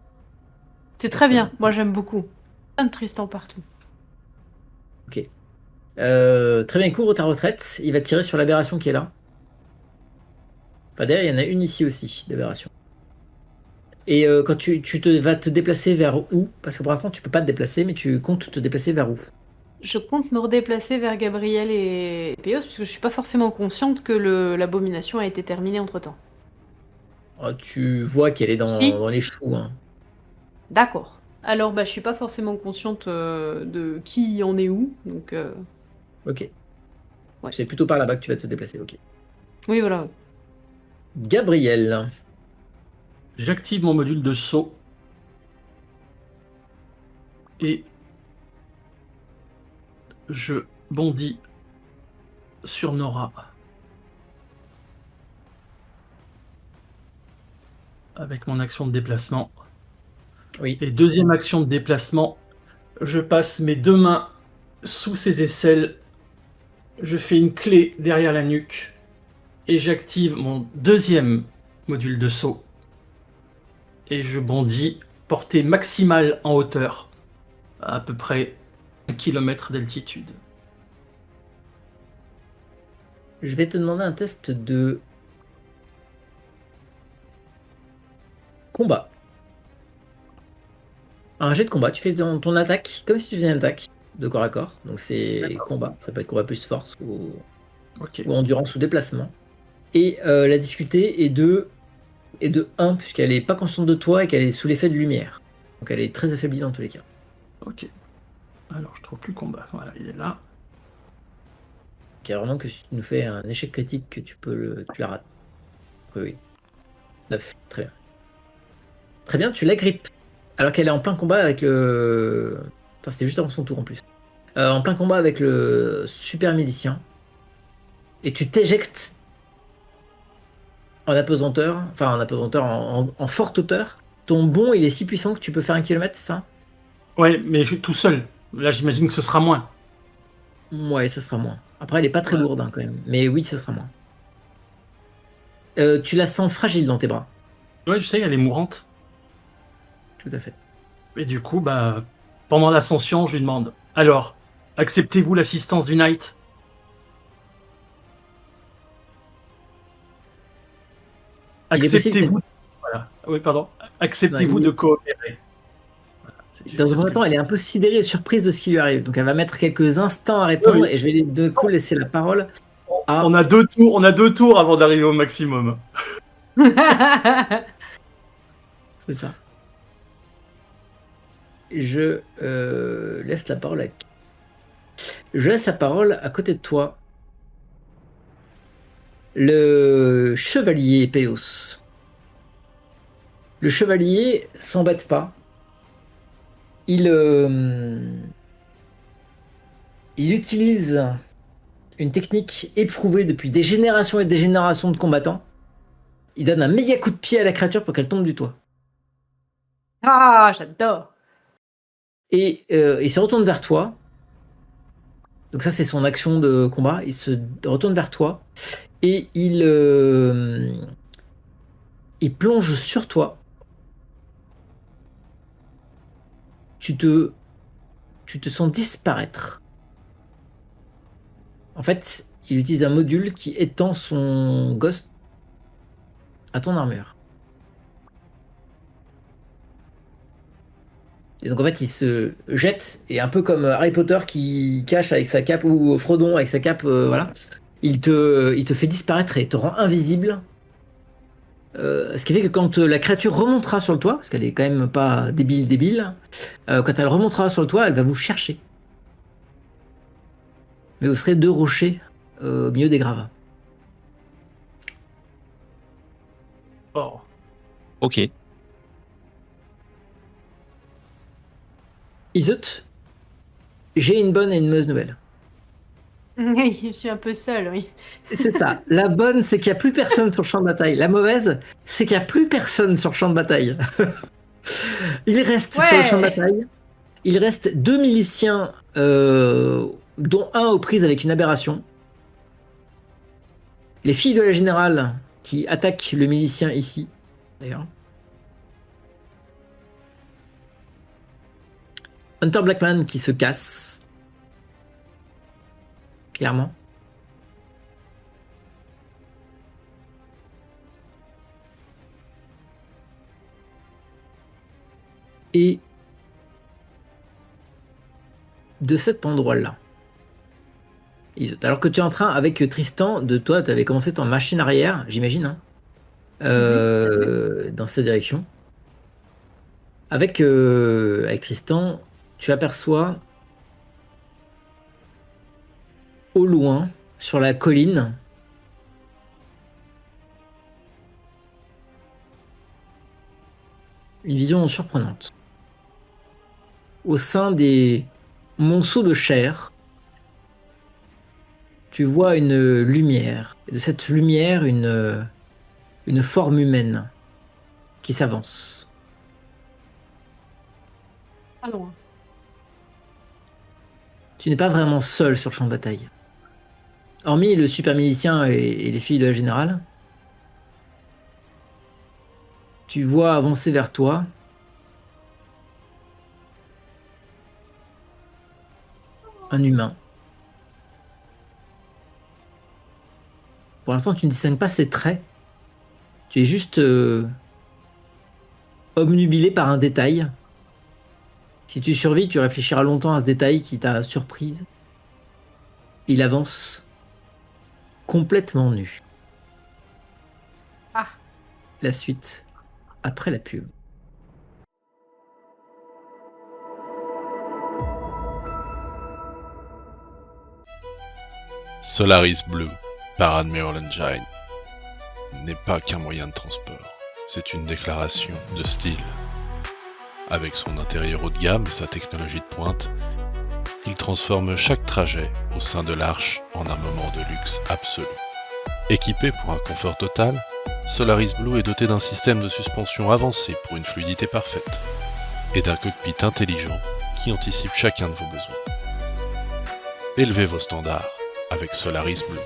C'est Pour très ça. bien, moi j'aime beaucoup. Plein de Tristan partout. Ok. Très bien, il couvre ta retraite. Il va tirer sur l'aberration qui est là. Enfin, d'ailleurs, il y en a une ici aussi, d'aberration. Et quand vas te déplacer vers où? Parce que pour l'instant, tu peux pas te déplacer, mais tu comptes te déplacer vers où? Je compte me redéplacer vers Gabriel et Péos, parce que je suis pas forcément consciente que l'abomination a été terminée entre-temps. Tu vois qu'elle est Si. dans les choux, hein. D'accord. Alors, bah, je suis pas forcément consciente de qui en est où, donc... Ok. Ouais. C'est plutôt par là-bas que tu vas te déplacer, ok. Oui, voilà. Gabriel. J'active mon module de saut. Et je bondis sur Nora. Avec mon action de déplacement. Oui. Et deuxième action de déplacement, je passe mes 2 mains sous ses aisselles. Je fais une clé derrière la nuque. Et j'active mon deuxième module de saut. Et je bondis, portée maximale en hauteur, à peu près 1 km d'altitude. Je vais te demander un test de combat. Un jet de combat. Tu fais ton attaque comme si tu faisais une attaque de corps à corps. Donc c'est combat. Ça peut être combat plus force Ok. ou endurance ou déplacement. Et la difficulté est de 1 puisqu'elle est pas consciente de toi et qu'elle est sous l'effet de lumière. Donc elle est très affaiblie dans tous les cas. Ok. Alors, je trouve plus combat. Voilà, il est là. Donc il y a vraiment que si tu nous fais un échec critique que tu la rates. Oui. 9. Très bien. Très bien, tu l'agrippes. Alors qu'elle est en plein combat avec le. Attends, c'était juste avant son tour en plus. En plein combat avec le super milicien. Et tu t'éjectes en apesanteur, enfin en apesanteur, en forte hauteur. Ton bond, il est si puissant que tu peux faire 1 kilomètre, c'est ça? Ouais, mais je suis tout seul. Là, j'imagine que ce sera moins. Ouais, ça sera moins. Après, elle est pas très Ouais. lourde hein, quand même. Mais oui, ça sera moins. Tu la sens fragile dans tes bras. Ouais, je sais, elle est mourante. Tout à fait. Et du coup, pendant l'ascension, je lui demande « Alors, acceptez-vous l'assistance du Knight ?» Il est possible Acceptez-vous... Voilà. Oui, pardon. Acceptez-vous Non, de coopérer. Voilà, c'est juste Dans un ce premier que temps, je- elle est un peu sidérée et surprise de ce qui lui arrive. Donc, elle va mettre quelques instants à Oui, répondre oui. et je vais de coup laisser la parole à. On a 2 tours avant d'arriver au maximum. C'est ça. Je laisse la parole à. Je laisse la parole à côté de toi. Le chevalier Péos. Le chevalier s'embête pas. Il utilise une technique éprouvée depuis des générations et des générations de combattants. Il donne un méga coup de pied à la créature pour qu'elle tombe du toit. Ah, j'adore. Et il se retourne vers toi. Donc ça, c'est son action de combat. Il se retourne vers toi et il plonge sur toi. Tu te sens disparaître. En fait, il utilise un module qui étend son ghost à ton armure. Et donc en fait, il se jette, et un peu comme Harry Potter qui cache avec sa cape, ou Frodon avec sa cape, voilà. Il te fait disparaître et te rend invisible. Ce qui fait que quand la créature remontera sur le toit, parce qu'elle est quand même pas débile, quand elle remontera sur le toit, elle va vous chercher. Mais vous serez 2 rochers au milieu des gravats. Oh. Ok. Iseut, j'ai une bonne et une mauvaise nouvelle. Oui, je suis un peu seule, oui. C'est ça. La bonne, c'est qu'il n'y a plus personne sur le champ de bataille. La mauvaise, c'est qu'il n'y a plus personne sur le champ de bataille. Il reste sur le champ de bataille. Il reste 2 miliciens, dont un aux prises avec une aberration. Les filles de la générale qui attaquent le milicien ici, d'ailleurs. Hunter Blackman qui se casse. Clairement. Et de cet endroit-là, alors que tu es en train, avec Tristan, de toi, tu avais commencé ton machine arrière, j'imagine, hein, dans cette direction. Avec Tristan, tu aperçois au loin, sur la colline, une vision surprenante. Au sein des monceaux de chair, tu vois une lumière. Et de cette lumière, une forme humaine qui s'avance. Ah non. Tu n'es pas vraiment seul sur le champ de bataille. Hormis le super milicien et les filles de la générale, tu vois avancer vers toi un humain. Pour l'instant, tu ne distingues pas ses traits. Tu es juste obnubilé par un détail. Si tu survis, tu réfléchiras longtemps à ce détail qui t'a surprise. Il avance complètement nu. Ah. La suite après la pub. Solaris Blue par Admiral Engine n'est pas qu'un moyen de transport, c'est une déclaration de style. Avec son intérieur haut de gamme et sa technologie de pointe, il transforme chaque trajet au sein de l'Arche en un moment de luxe absolu. Équipé pour un confort total, Solaris Blue est doté d'un système de suspension avancé pour une fluidité parfaite, et d'un cockpit intelligent qui anticipe chacun de vos besoins. Élevez vos standards avec Solaris Blue.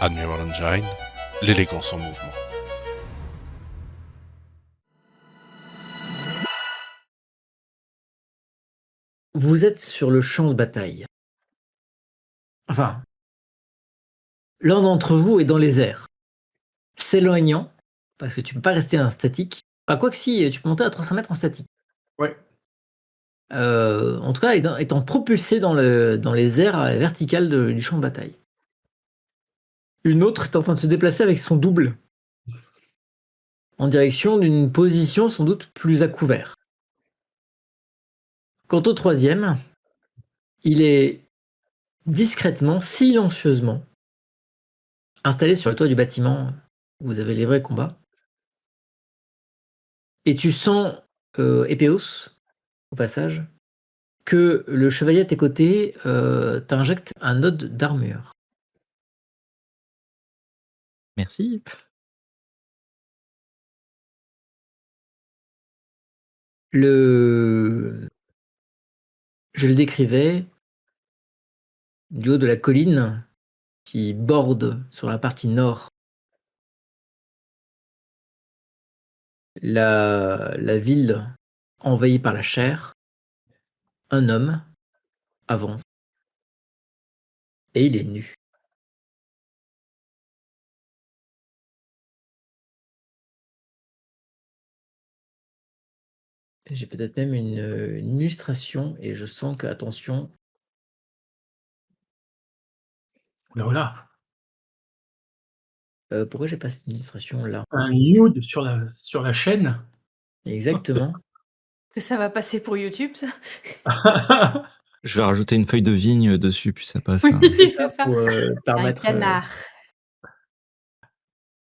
Admiral Engine, l'élégance en mouvement. Vous êtes sur le champ de bataille. Enfin, l'un d'entre vous est dans les airs, s'éloignant, parce que tu peux pas rester en statique. Enfin, quoi que si, tu peux monter à 300 mètres en statique. Ouais. En tout cas, étant propulsé dans les airs à la verticale du champ de bataille. Une autre est en train de se déplacer avec son double, en direction d'une position sans doute plus à couvert. Quant au troisième, il est discrètement, silencieusement, installé sur le toit du bâtiment où vous avez les vrais combats. Et tu sens, Épéos, au passage, que le chevalier à tes côtés t'injecte un node d'armure. Merci. Je le décrivais du haut de la colline qui borde sur la partie nord la ville envahie par la chair. Un homme avance et il est nu. J'ai peut-être même une illustration et je sens que, attention, Voilà. pourquoi j'ai pas cette illustration là? Un nude sur la chaîne. Exactement. Que ça va passer pour YouTube, ça? Je vais rajouter une feuille de vigne dessus, puis ça passe. Hein. Oui, c'est ça. Pour Un permettre. canard.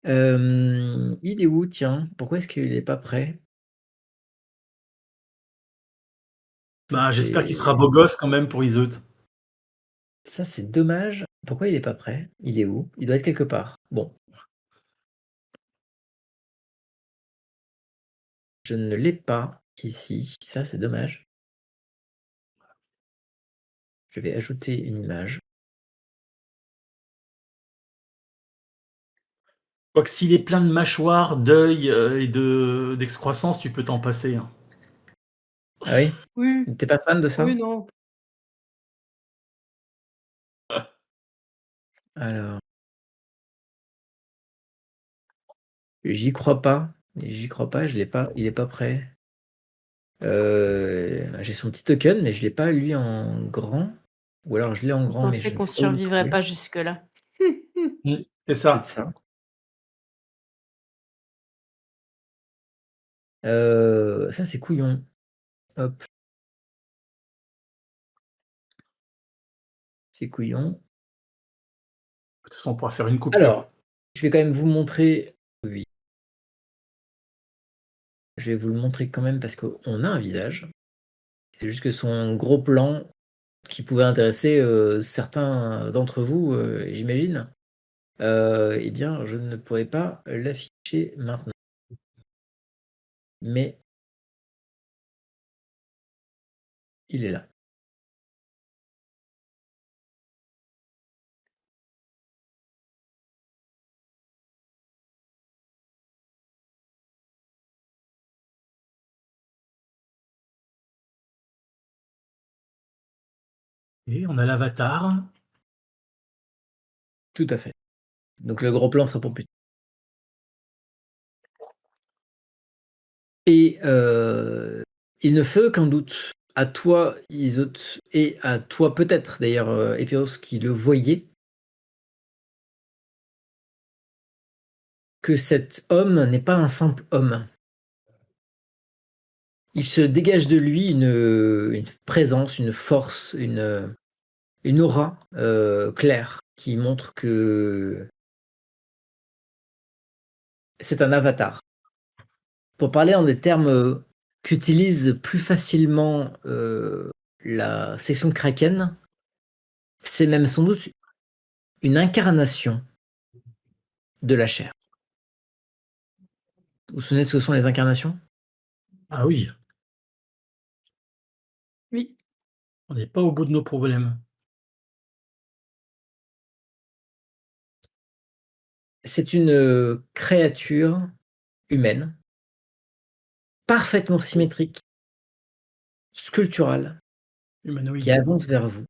Il est où, tiens? Pourquoi est-ce qu'il est pas prêt? Bah, j'espère qu'il sera beau gosse quand même pour Iseut. Ça, c'est dommage. Pourquoi il est pas prêt? Il est où? Il doit être quelque part. Bon. Je ne l'ai pas ici. Ça, c'est dommage. Je vais ajouter une image. Quoique s'il est plein de mâchoires, d'œils et d'excroissance, tu peux t'en passer. Hein. Ah oui? Oui, T'es pas fan de ça? oui, non. Alors, j'y crois pas. J'y crois pas, je l'ai pas. Il est pas prêt. J'ai son petit token, mais je l'ai pas lui en grand. Ou alors je l'ai en Je grand, mais je pensais ne qu'on sais pas où le survivrait trouver. pas jusque-là. C'est C'est ça. ça. Ça, c'est couillon. Hop. C'est couillon. De toute façon, on pourra faire une coupure. Alors, je vais quand même vous montrer. Oui. Je vais vous le montrer quand même parce qu'on a un visage. C'est juste que son gros plan, qui pouvait intéresser certains d'entre vous, j'imagine, eh bien, je ne pourrais pas l'afficher maintenant. Mais il est là. Et on a l'avatar. Tout à fait. Donc le gros plan sera pour plus tard. Et il ne fait aucun doute à toi, Iseut, et à toi peut-être d'ailleurs, Epéos, qui le voyez, que cet homme n'est pas un simple homme. Il se dégage de lui une présence, une force, une aura claire qui montre que c'est un avatar. Pour parler en des termes qu'utilise plus facilement la section Kraken, c'est même sans doute une incarnation de la chair. Vous vous souvenez de ce que sont les incarnations? Ah oui, Oui. on n'est pas au bout de nos problèmes. C'est une créature humaine, parfaitement symétrique, sculpturale, qui Humanoïde. avance vers vous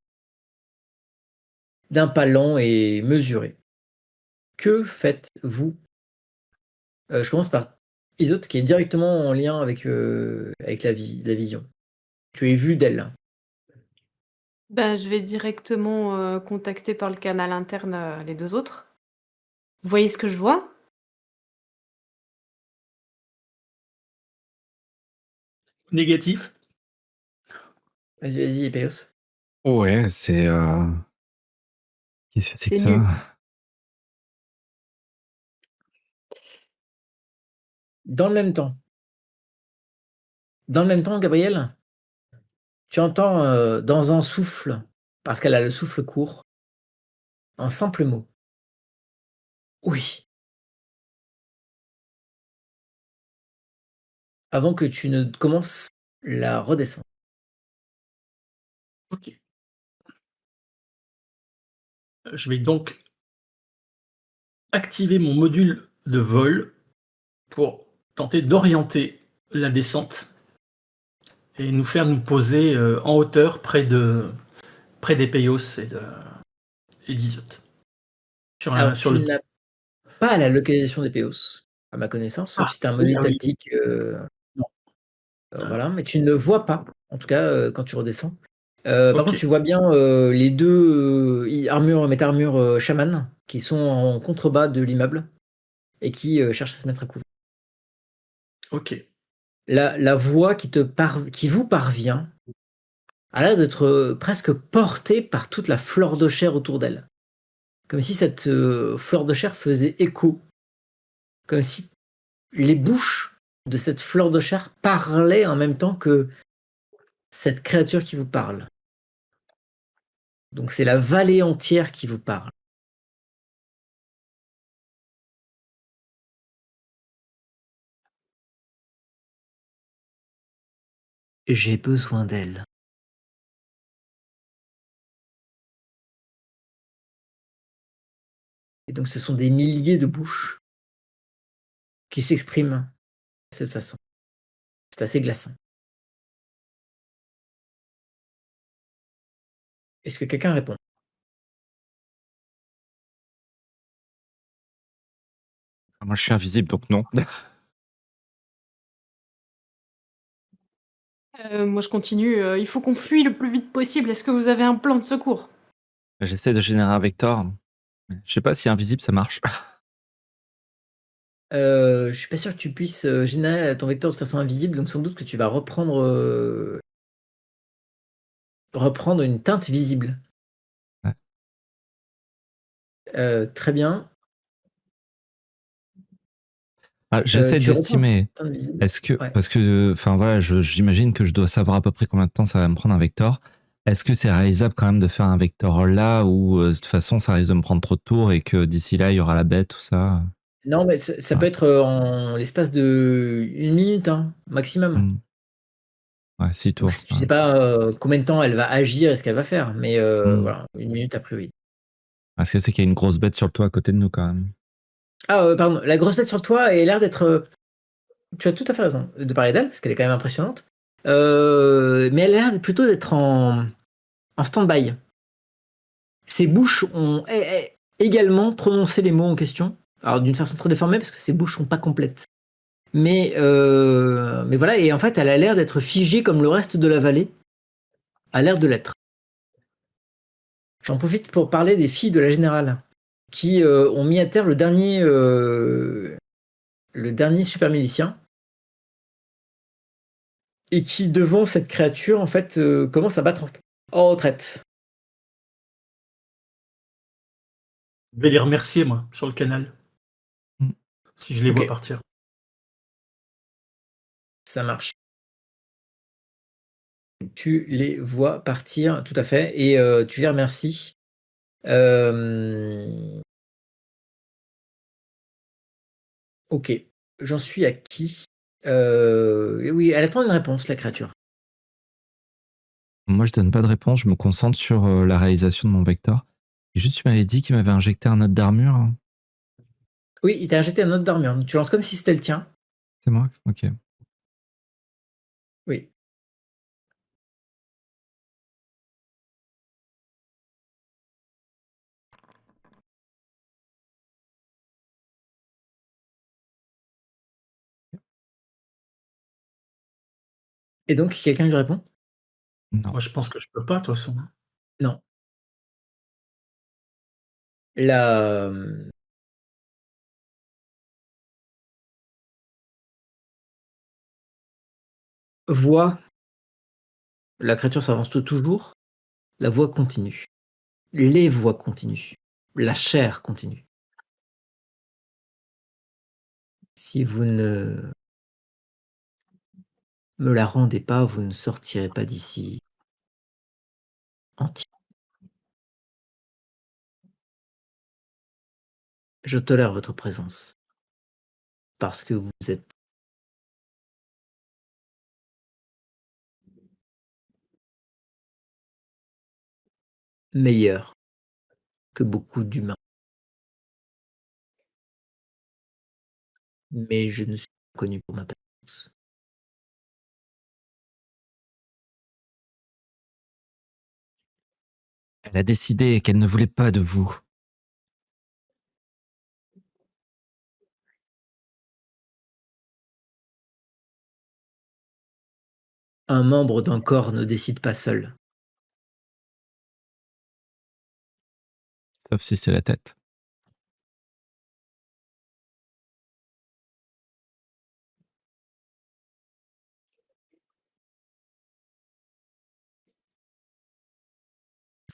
d'un pas lent et mesuré. Que faites-vous? Je commence par Isotte, qui est directement en lien avec la vision. Tu es vu d'elle. Ben, je vais directement contacter par le canal interne les deux autres. Vous voyez ce que je vois? Négatif. Vas-y, Epéos. Ouais, c'est. Qu'est-ce que c'est que C'est nul. ça? Dans le même temps, Gabriel, tu entends dans un souffle, parce qu'elle a le souffle court, un simple mot. Oui. Avant que tu ne commences la redescente. Ok. Je vais donc activer mon module de vol pour tenter d'orienter la descente et nous faire nous poser en hauteur près des Payos et d'Isotte. Alors, Sur tu le. n'as pas la localisation des POs, à ma connaissance, sauf Ah, si tu as un oui, module ah oui, tactique. non. Voilà, mais tu ne vois pas, en tout cas, quand tu redescends. Par Ok, contre, tu vois bien les deux méta-armure chaman qui sont en contrebas de l'immeuble et qui cherchent à se mettre à couvert. ok. La voix qui vous parvient a l'air d'être presque portée par toute la flore de chair autour d'elle. Comme si cette flore de chair faisait écho. Comme si les bouches de cette fleur de chair parlaient en même temps que cette créature qui vous parle. Donc c'est la vallée entière qui vous parle. J'ai besoin d'elle. Et donc ce sont des milliers de bouches qui s'expriment de cette façon. C'est assez glaçant. Est-ce que quelqu'un répond? Moi, je suis invisible, donc non. Moi, je continue. Il faut qu'on fuit le plus vite possible. Est-ce que vous avez un plan de secours? J'essaie de générer un vecteur. Je sais pas si invisible ça marche. Je suis pas sûr que tu puisses générer ton vecteur de façon invisible, donc sans doute que tu vas reprendre une teinte visible. Ouais. Très bien. Ah, j'essaie Tu reprends d'estimer. une teinte visible. Est-ce que, Ouais. parce que, enfin voilà, j'imagine que je dois savoir à peu près combien de temps ça va me prendre un vecteur. Est-ce que c'est réalisable quand même de faire un vecteur là ou de toute façon ça risque de me prendre trop de tours et que d'ici là il y aura la bête, tout ça? Non, mais ça Ah, peut être en l'espace de 1 minute, hein, maximum. Ouais, 6 Donc tours. tu sais pas combien de temps elle va agir et ce qu'elle va faire, mais Hmm. voilà, 1 minute a priori. Parce que c'est qu'il y a une grosse bête sur le toit à côté de nous quand même. Ah, pardon, la grosse bête sur le toit a l'air d'être. Tu as tout à fait raison de parler d'elle, parce qu'elle est quand même impressionnante. Mais elle a l'air plutôt d'être en stand-by. Ses bouches ont également prononcé les mots en question. Alors d'une façon très déformée, parce que ses bouches sont pas complètes. Mais voilà, et en fait, elle a l'air d'être figée comme le reste de la vallée a l'air de l'être. J'en profite pour parler des filles de la générale, qui ont mis à terre le dernier super milicien, et qui, devant cette créature, en fait, commence à battre en retraite. Je vais les remercier, moi, sur le canal, Hmm. si je les vois Ok. partir. Ça marche. Tu les vois partir, tout à fait, et tu les remercies. Ok. J'en suis à qui? Oui, elle attend une réponse, la créature. Moi je donne pas de réponse, je me concentre sur la réalisation de mon vecteur. Et juste tu m'avais dit qu'il m'avait injecté un autre d'armure. Oui, il t'a injecté un autre d'armure. Donc tu lances comme si c'était le tien. C'est moi? Ok. Oui. Et donc, quelqu'un lui répond? Non. Moi, je pense que je peux pas, de toute façon. Non. La voix, la créature s'avance toujours, la voix continue. Les voix continuent. La chair continue. Si vous ne me la rendez pas, vous ne sortirez pas d'ici entier. Je tolère votre présence parce que vous êtes meilleur que beaucoup d'humains. Mais je ne suis pas connu pour ma patience. Elle a décidé qu'elle ne voulait pas de vous. Un membre d'un corps ne décide pas seul. Sauf si c'est la tête.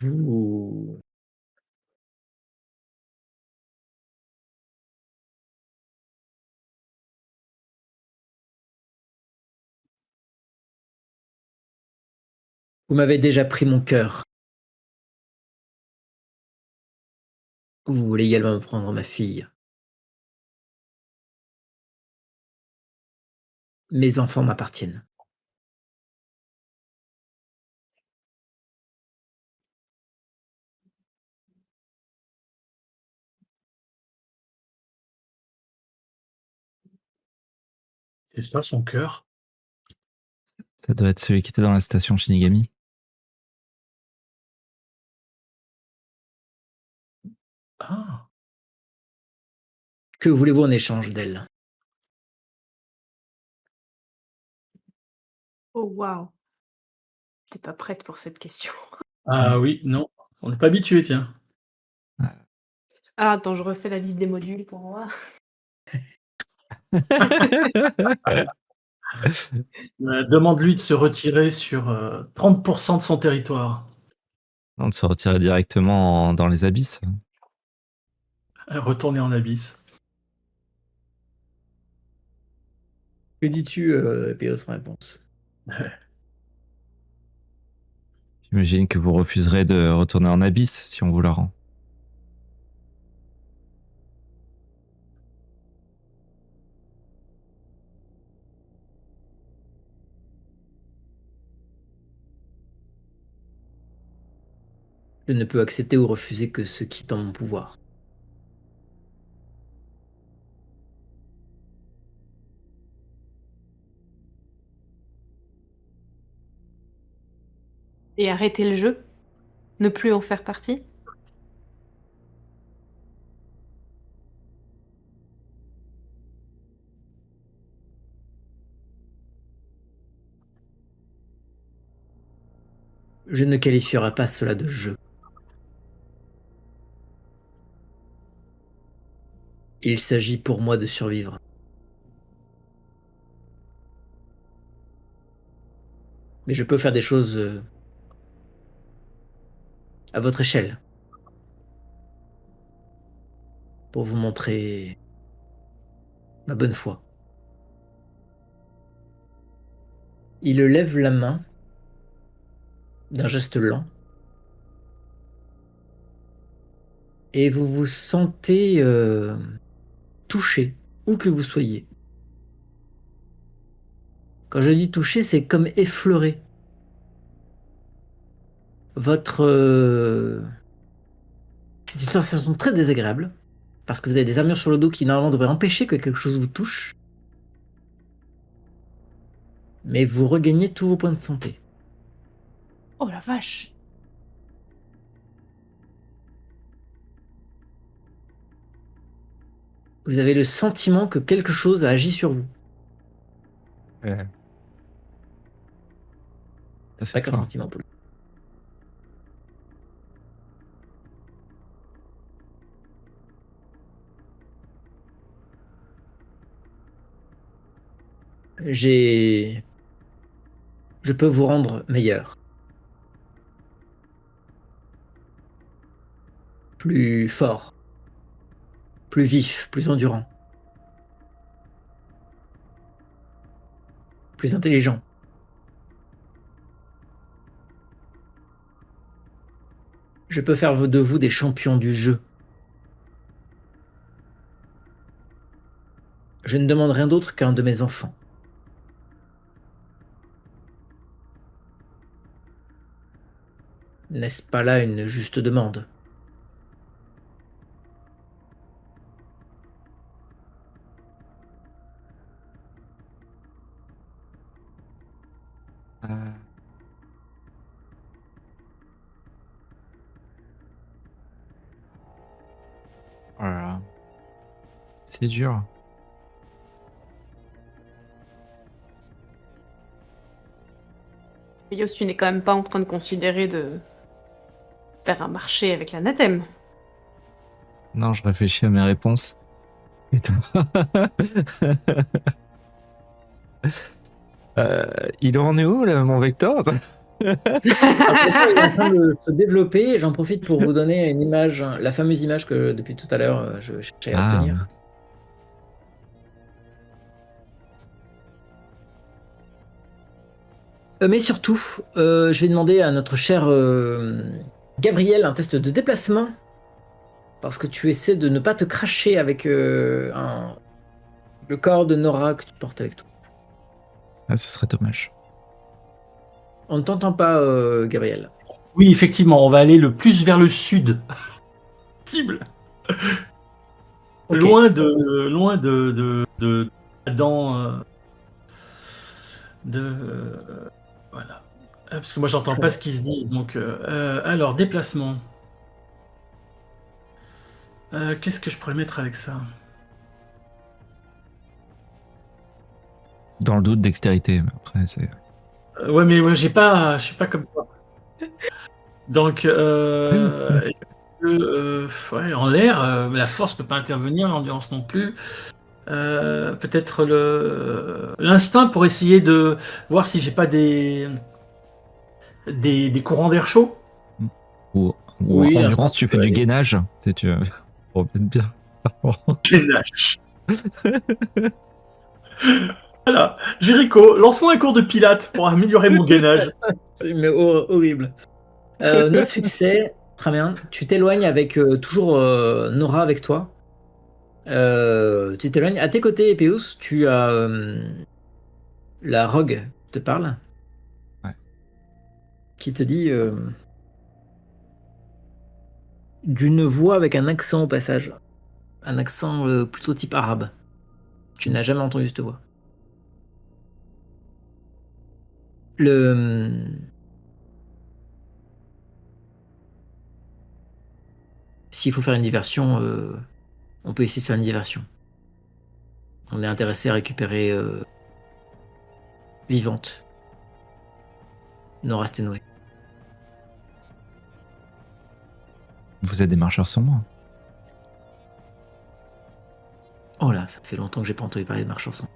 Vous m'avez déjà pris mon cœur. Vous voulez également me prendre ma fille. Mes enfants m'appartiennent. C'est ça, son cœur. Ça doit être celui qui était dans la station Shinigami. Ah, Que voulez-vous en échange d'elle? Oh waouh. T'es pas prête pour cette question. ah oui, non. On n'est pas habitué, tiens. Alors attends, je refais la liste des modules pour voir. Demande-lui de se retirer sur 30% de son territoire. On se retirer directement dans les abysses. Retourner en abysse. Que dis-tu, Péos, en réponse? J'imagine que vous refuserez de retourner en abysse si on vous la rend. Je ne peux accepter ou refuser que ce qui est en mon pouvoir. Et arrêter le jeu? Ne plus en faire partie? Je ne qualifierai pas cela de jeu. Il s'agit pour moi de survivre. Mais je peux faire des choses à votre échelle. Pour vous montrer ma bonne foi. Il lève la main d'un geste lent. Et vous vous sentez touché, où que vous soyez. Quand je dis touché, c'est comme effleurer. C'est une sensation très désagréable, parce que vous avez des armures sur le dos qui normalement devraient empêcher que quelque chose vous touche. Mais vous regagnez tous vos points de santé. Oh la vache. Vous avez le sentiment que quelque chose a agi sur vous. C'est c'est pas qu'un fort. sentiment pour lui. Je peux vous rendre meilleur. Plus fort. Plus vif, plus endurant. Plus intelligent. Je peux faire de vous des champions du jeu. Je ne demande rien d'autre qu'un de mes enfants. N'est-ce pas là une juste demande? Euh, Oh là là. C'est dur. Epeios, tu n'es quand même pas en train de considérer de faire un marché avec l'anathème. Non, je réfléchis à mes réponses. Et toi il en est où, là, mon Vector? Alors, pourquoi il est en train de se développer. J'en profite pour vous donner une image, la fameuse image que depuis tout à l'heure je cherchais à Ah, obtenir. Mais surtout, je vais demander à notre cher Gabriel un test de déplacement. Parce que tu essaies de ne pas te cracher avec le corps de Nora que tu portes avec toi. ah, ce serait dommage. On ne t'entend pas, Gabriel. Oui, effectivement, on va aller le plus vers le sud. Possible. Ok. Loin de Adam. Voilà. Parce que moi, j'entends Très pas bien. ce qu'ils se disent. Donc, alors, déplacement. Qu'est-ce que je pourrais mettre avec ça? Dans le doute, dextérité. Mais après, c'est. Ouais, mais ouais, je suis pas comme toi. Donc, est-ce que, ouais, en l'air, la force peut pas intervenir, l'endurance non plus. Peut-être l'instinct pour essayer de voir si j'ai pas des courants d'air chaud. Ou Oui, en l'instant, endurance, tu tu fais peux du aller. gainage. Tu sais, tu. Pour être bien. Gainage. Voilà. Jericho, lance-moi un cours de pilates pour améliorer mon gainage. C'est horrible. 9 succès. Très bien. Tu t'éloignes avec toujours Nora avec toi. Tu t'éloignes. À tes côtés, Epeus, tu as la rogue qui te parle. Ouais. Qui te dit d'une voix avec un accent au passage. Un accent plutôt type arabe. Tu n'as jamais entendu cette voix. S'il faut faire une diversion, on peut essayer de faire une diversion. On est intéressé à récupérer vivante Nora Stenway. Vous êtes des marcheurs sur moi. Oh là, ça fait longtemps que j'ai pas entendu parler de marche chanson.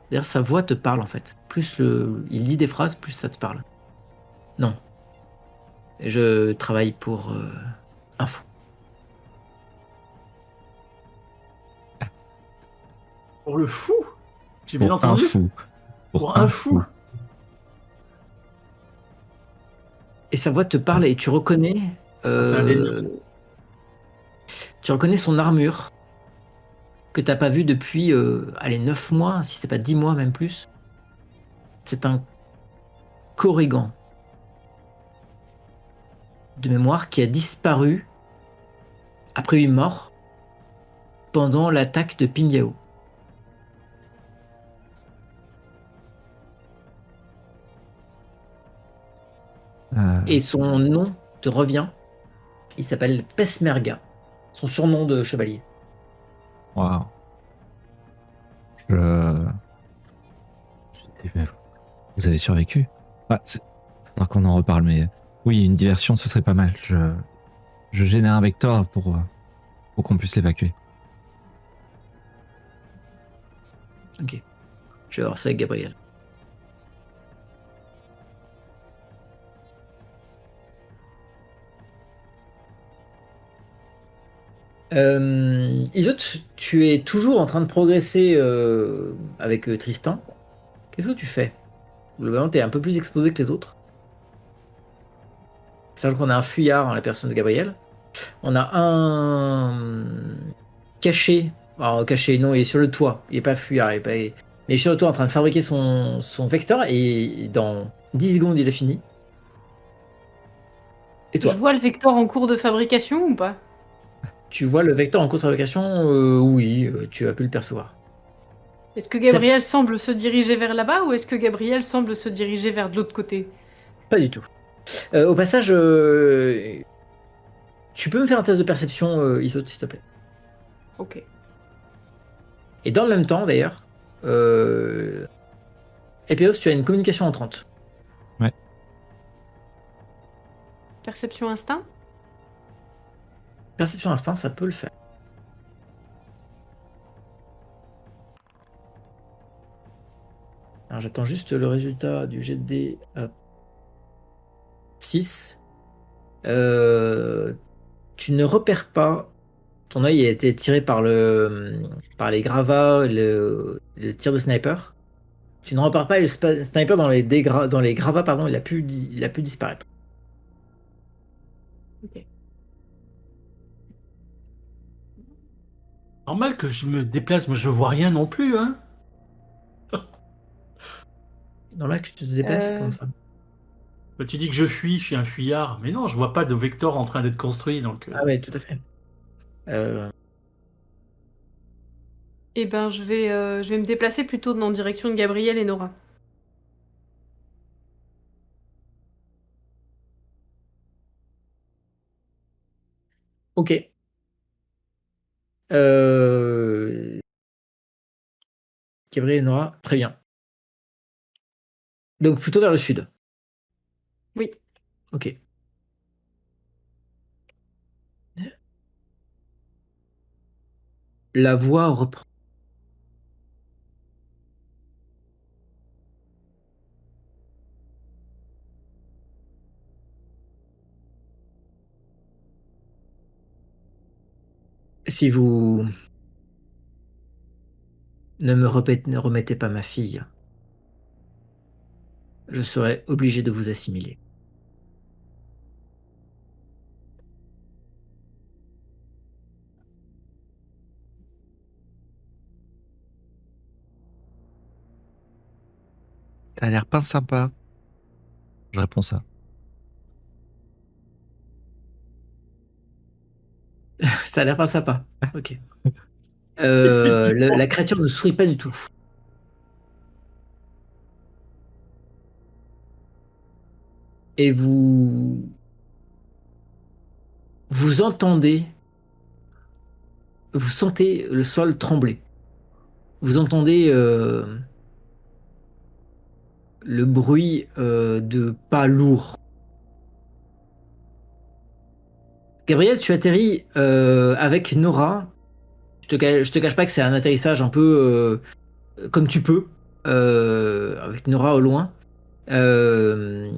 D'ailleurs, sa voix te parle en fait. Plus il dit des phrases, plus ça te parle. Non. Je travaille pour un fou. Pour le fou. J'ai bien Pour un entendu. fou. Pour un fou. Et sa voix te parle et tu reconnais. C'est un des Tu reconnais son armure que t'as pas vue depuis 9 mois, si c'est pas 10 mois, même plus. C'est un Corrigan de mémoire qui a disparu après une mort pendant l'attaque de Pingyao. Et son nom te revient. Il s'appelle Pesmerga, son surnom de chevalier. Waouh. Vous avez survécu. Faudra qu'on en reparle, mais oui, une diversion, ce serait pas mal. Je génère un vecteur pour qu'on puisse l'évacuer. Ok. Je vais voir ça avec Gabriel. Isot, tu es toujours en train de progresser avec Tristan. Qu'est-ce que tu fais? Globalement, tu es un peu plus exposé que les autres. Sachant qu'on a un fuyard en la personne de Gabriel. On a un caché. Alors, caché, non, il est sur le toit. Il est pas fuyard. Mais il est sur le toit en train de fabriquer son vecteur. Et dans 10 secondes, il est fini. Et toi? Je vois le vecteur en cours de fabrication ou pas? Tu vois le vecteur en cours de fabrication? Oui, tu as pu le percevoir. Est-ce que Gabriel semble se diriger vers là-bas ou est-ce que Gabriel semble se diriger vers de l'autre côté? Pas du tout. Au passage, tu peux me faire un test de perception, Isot, s'il te plaît. Ok. Et dans le même temps, d'ailleurs, Epios, tu as une communication entrante. Perception instinct? Perception instinct, ça peut le faire. Alors j'attends juste le résultat du jet de dés à 6. Tu ne repères pas. Ton œil a été tiré par les gravats, le tir de sniper. Tu ne repères pas et le sniper dans les gravats, pardon, il a pu disparaître. Ok. Normal que je me déplace, moi je vois rien non plus, hein. Normal que tu te déplaces, Euh, comme ça. Bah, tu dis que je fuis, je suis un fuyard, mais non, je vois pas de vecteur en train d'être construit, donc. Ah ouais, tout à fait. Eh ben, je vais me déplacer plutôt en direction de Gabriel et Nora. Ok. Euh... Gabriel et Nora, très bien. Donc plutôt vers le sud. Oui. Ok. La voix reprend. Si vous ne remettez pas ma fille, je serai obligé de vous assimiler. Ça a l'air pas sympa. Je réponds ça. Ça a l'air pas sympa. Ok. La créature ne sourit pas du tout. Et vous entendez, vous sentez le sol trembler. Vous entendez le bruit de pas lourds. Gabriel, tu atterris avec Nora. Je te cache pas que c'est un atterrissage un peu comme tu peux, avec Nora au loin. Euh,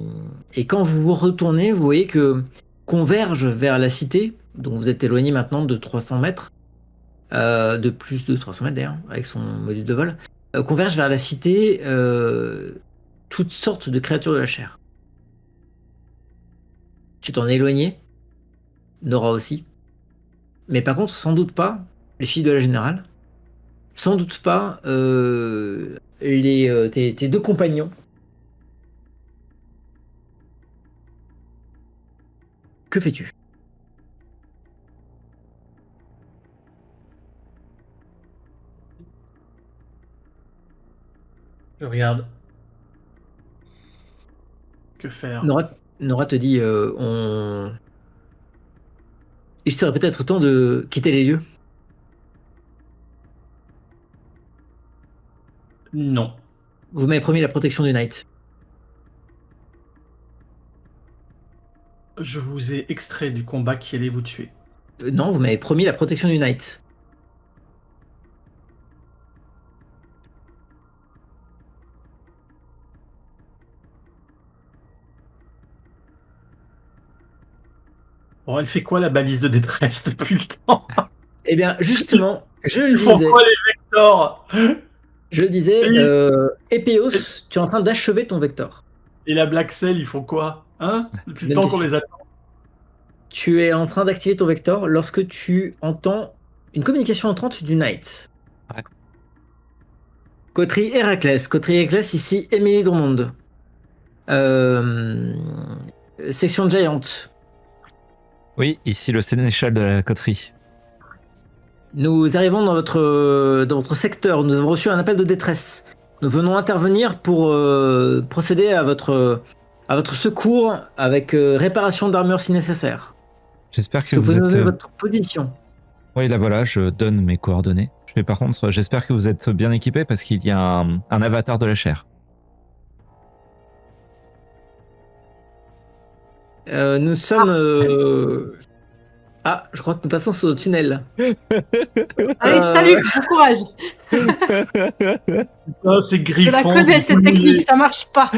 et quand vous vous retournez, vous voyez que converge vers la cité, dont vous êtes éloigné maintenant de 300 mètres, de plus de 300 mètres d'ailleurs, avec son module de vol, converge vers la cité toutes sortes de créatures de la chair. Tu t'en es éloigné, Nora aussi. Mais par contre, sans doute pas les filles de la générale, sans doute pas tes deux compagnons. Que fais-tu? Je regarde. Que faire? Nora te dit il serait peut-être temps de quitter les lieux. Non. Vous m'avez promis la protection du Knight. Je vous ai extrait du combat qui allait vous tuer. Non, vous m'avez promis la protection du Knight. Bon, elle fait quoi la balise de détresse depuis le temps? Eh bien, justement, je le Ils font disais. quoi les vecteurs? Je le disais, Oui. Epeos, tu es en train d'achever ton vecteur. Et la Black Cell, ils font quoi? Hein? Depuis le Bonne temps qu'on question. les attend. Tu es en train d'activer ton vecteur lorsque tu entends une communication entrante du Knight. Ouais. Coterie Héraclès. Coterie Héraclès, ici, Émilie Drummond. Section Giant. Oui, ici le sénéchal de la coterie. Nous arrivons dans votre secteur. Nous avons reçu un appel de détresse. Nous venons intervenir pour procéder à votre secours avec réparation d'armure si nécessaire. J'espère Est-ce que que vous vous pouvez nous êtes... donner votre position? Oui, là voilà, je donne mes coordonnées. Mais par contre, j'espère que vous êtes bien équipés parce qu'il y a un avatar de la chair. Nous sommes... Ah, je crois que nous passons sous le tunnel. Allez, salut, bon courage. Ah, c'est Je Griffon. la connais cette technique, ça marche pas.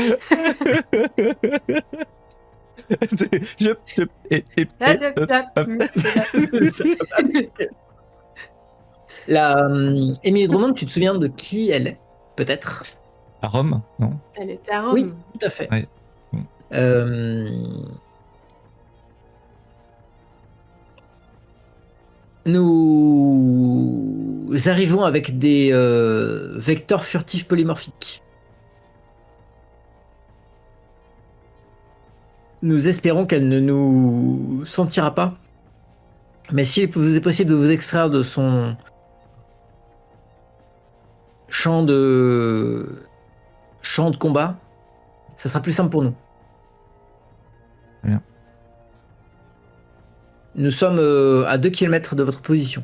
La Émilie Drummond, tu te souviens de qui elle est? Peut-être. À Rome, non? Elle était à Rome. Oui, tout à fait. Ouais. Nous arrivons avec des vecteurs furtifs polymorphiques. Nous espérons qu'elle ne nous sentira pas. Mais s'il vous est possible de vous extraire de son champ de combat, ça sera plus simple pour nous. Bien. Nous sommes à 2 km de votre position.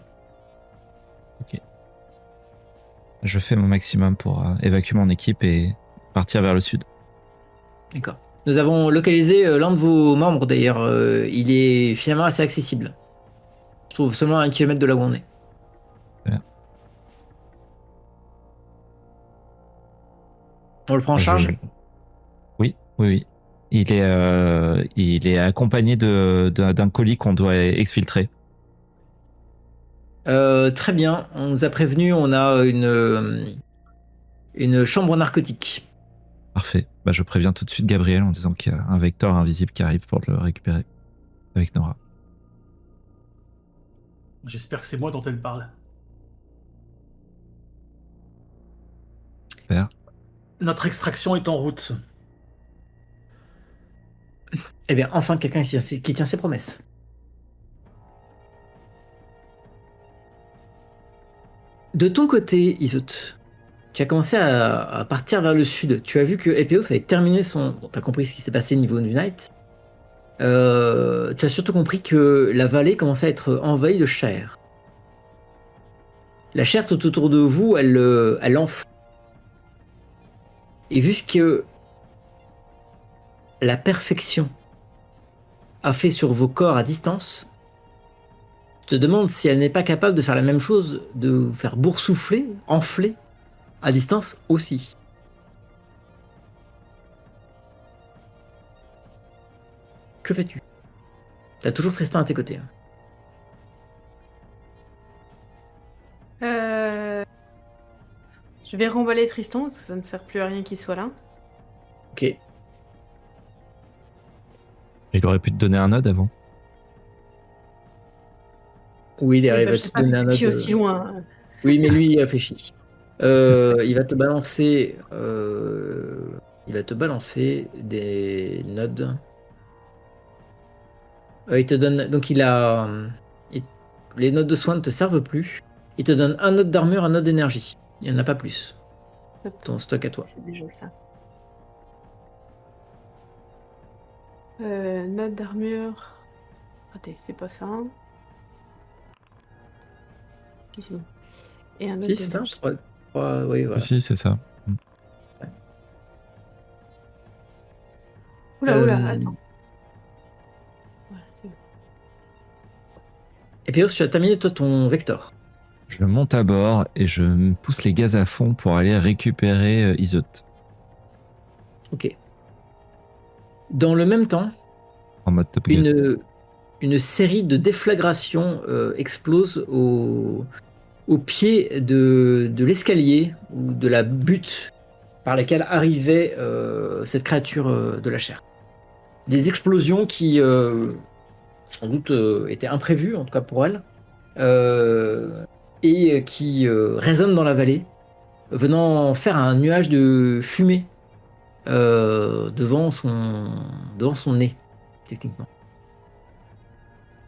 Ok. Je fais mon maximum pour évacuer mon équipe et partir vers le sud. D'accord. Nous avons localisé l'un de vos membres d'ailleurs. Il est finalement assez accessible. Je trouve seulement à 1 km de là où on est. Bien. On le prend en charge? Oui. Il est accompagné d'un colis qu'on doit exfiltrer. Très bien. On nous a prévenu, on a une chambre narcotique. Parfait. Bah, je préviens tout de suite Gabriel en disant qu'il y a un vecteur invisible qui arrive pour le récupérer avec Nora. J'espère que c'est moi dont elle parle. Super. Notre extraction est en route. Eh bien, enfin quelqu'un qui tient ses promesses. De ton côté, Isout, tu as commencé à partir vers le sud. Tu as vu que Epeos avait terminé son... Bon, tu as compris ce qui s'est passé au niveau du Night. Tu as surtout compris que la vallée commençait à être envahie de chair. La chair tout autour de vous, elle enfle. Et vu ce que la perfection a fait sur vos corps à distance, je te demande si elle n'est pas capable de faire la même chose, de vous faire boursoufler, enfler, à distance aussi. Que fais-tu? T'as toujours Tristan à tes côtés. Hein. Je vais remballer Tristan parce que ça ne sert plus à rien qu'il soit là. Ok. Il aurait pu te donner un node avant. Oui, il arrive à je te n'ai pas donner un réfléchi autre. aussi loin. Oui, mais lui, il réfléchit. Il va te balancer. Il va te balancer des nodes. Il te donne. Donc il a. Les nodes de soins ne te servent plus. Il te donne un node d'armure, un node d'énergie. Il n'y en a pas plus. Ton stock à toi. C'est déjà ça. Note d'armure. Attends, c'est pas ça. Hein. Ok, c'est bon. Et un autre Si, c'est ça. d'énergie. 3, oui, voilà. Si, c'est ça. Oula, attends. Voilà, c'est bon. Epios, tu as terminé toi ton vecteur. Je monte à bord et je me pousse les gaz à fond pour aller récupérer Isot Ok. Dans le même temps, en mode Top Gun. une série de déflagrations explose au pied de l'escalier ou de la butte par laquelle arrivait cette créature de la chair. Des explosions qui, sans doute, étaient imprévues, en tout cas pour elle, et qui résonnent dans la vallée, venant faire un nuage de fumée devant son nez, techniquement.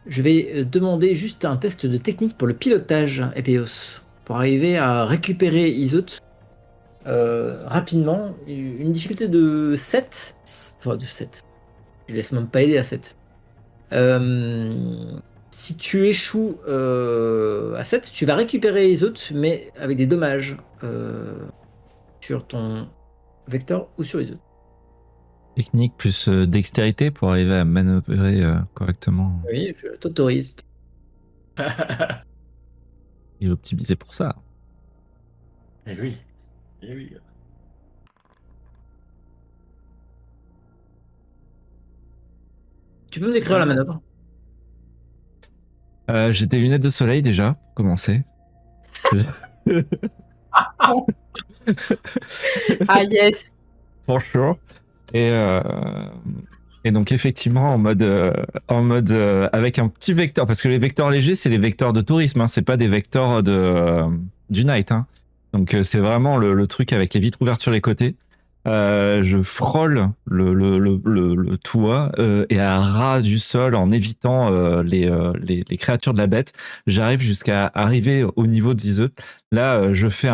Je vais demander juste un test de technique pour le pilotage, Epeos, pour arriver à récupérer Isot rapidement. Une difficulté de 7. Enfin, de 7. Je laisse même pas aider à 7. Si tu échoues à 7, tu vas récupérer Isot, mais avec des dommages sur ton vecteur ou sur Isot. Technique plus dextérité pour arriver à manœuvrer correctement Oui, je t'autorise. et optimiser pour ça. Eh oui. Eh oui. Tu peux me décrire la manœuvre? J'ai des lunettes de soleil déjà, pour commencer. Ah yes. For sure. Et donc effectivement en mode avec un petit vecteur, parce que les vecteurs légers c'est les vecteurs de tourisme, hein, c'est pas des vecteurs du night. Hein. Donc c'est vraiment le truc avec les vitres ouvertes sur les côtés. Je frôle le toit et à ras du sol en évitant les créatures de la bête. J'arrive jusqu'à arriver au niveau de Zizeux. Là, je fais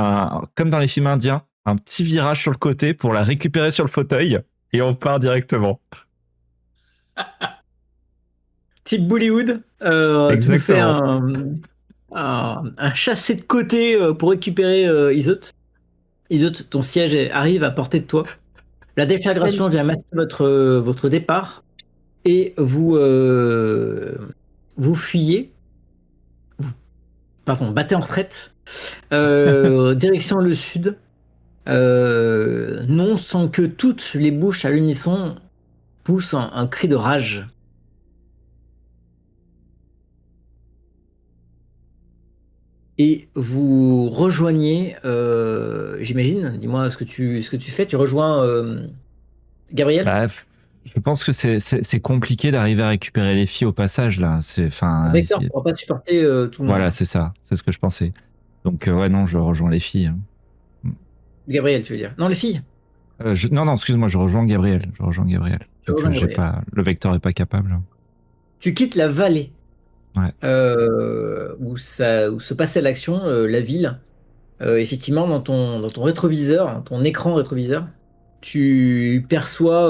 comme dans les films indiens, un petit virage sur le côté pour la récupérer sur le fauteuil et on part directement. Type Bollywood, tu nous fais un chassé de côté pour récupérer Isot. Isot, ton siège arrive à portée de toi. La déflagration vient masquer votre départ et vous fuyez. Pardon, battez en retraite. Direction le sud. Non sans que toutes les bouches à l'unisson poussent un cri de rage. Et vous rejoignez, j'imagine, dis-moi ce que tu fais, tu rejoins Gabriel? Bref, je pense que c'est compliqué d'arriver à récupérer les filles au passage là. Le vecteur ne pourra pas supporter tout le monde. Voilà, c'est ça, c'est ce que je pensais. Donc ouais, non, je rejoins les filles. Gabriel, tu veux dire? Non, les filles. Non, excuse-moi, je rejoins Gabriel. Tu rejoins Gabriel. Le vecteur est pas capable. Tu quittes la vallée Ouais. où se passait l'action, la ville. Effectivement, dans ton rétroviseur, ton écran rétroviseur, tu perçois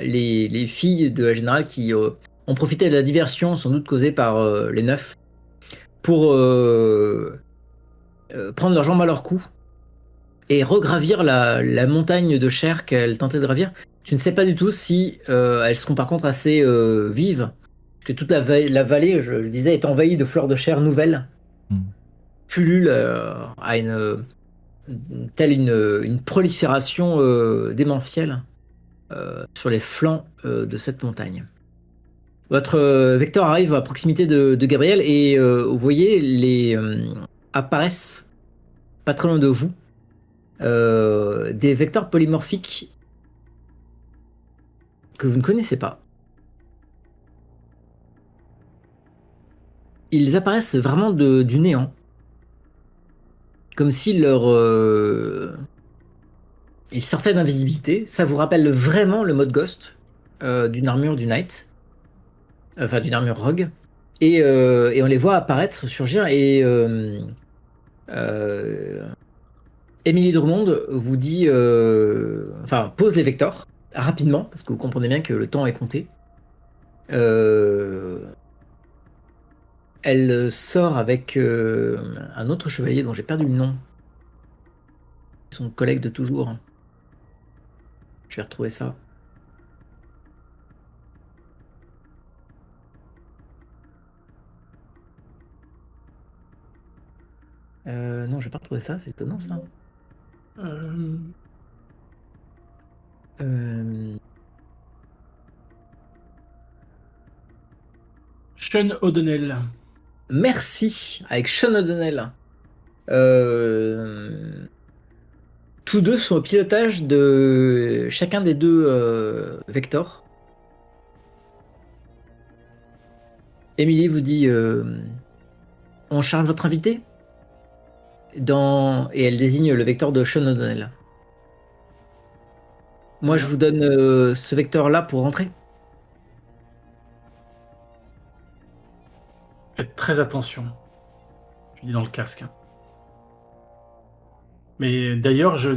les filles de la générale qui ont profité de la diversion, sans doute causée par les neufs, pour prendre leurs jambes à leur cou et regravir la montagne de chair qu'elles tentaient de gravir. Tu ne sais pas du tout si elles seront par contre assez vives, parce que toute la vallée, je le disais, est envahie de fleurs de chair nouvelles. Pullule à telle une prolifération démentielle sur les flancs de cette montagne. Votre vecteur arrive à proximité de Gabriel et vous voyez apparaissent pas très loin de vous des vecteurs polymorphiques que vous ne connaissez pas. Ils apparaissent vraiment du néant. Comme si ils sortaient d'invisibilité. Ça vous rappelle vraiment le mode Ghost d'une armure du Knight. Enfin, d'une armure Rogue. Et on les voit apparaître, surgir. Et Émilie Drummond vous dit... pose les vecteurs rapidement, parce que vous comprenez bien que le temps est compté. Elle sort avec un autre chevalier dont j'ai perdu le nom. Son collègue de toujours. Je vais retrouver ça. Non, je vais pas retrouver ça, c'est étonnant ça. Euh, Euh, Sean O'Donnell. Merci, avec Sean O'Donnell. Euh, Tous deux sont au pilotage de chacun des deux Vector. Émilie vous dit on charge votre invité et elle désigne le Vector de Sean O'Donnell. Moi, je vous donne ce Vector-là pour rentrer. Faites très attention. Je dis dans le casque. Mais d'ailleurs, je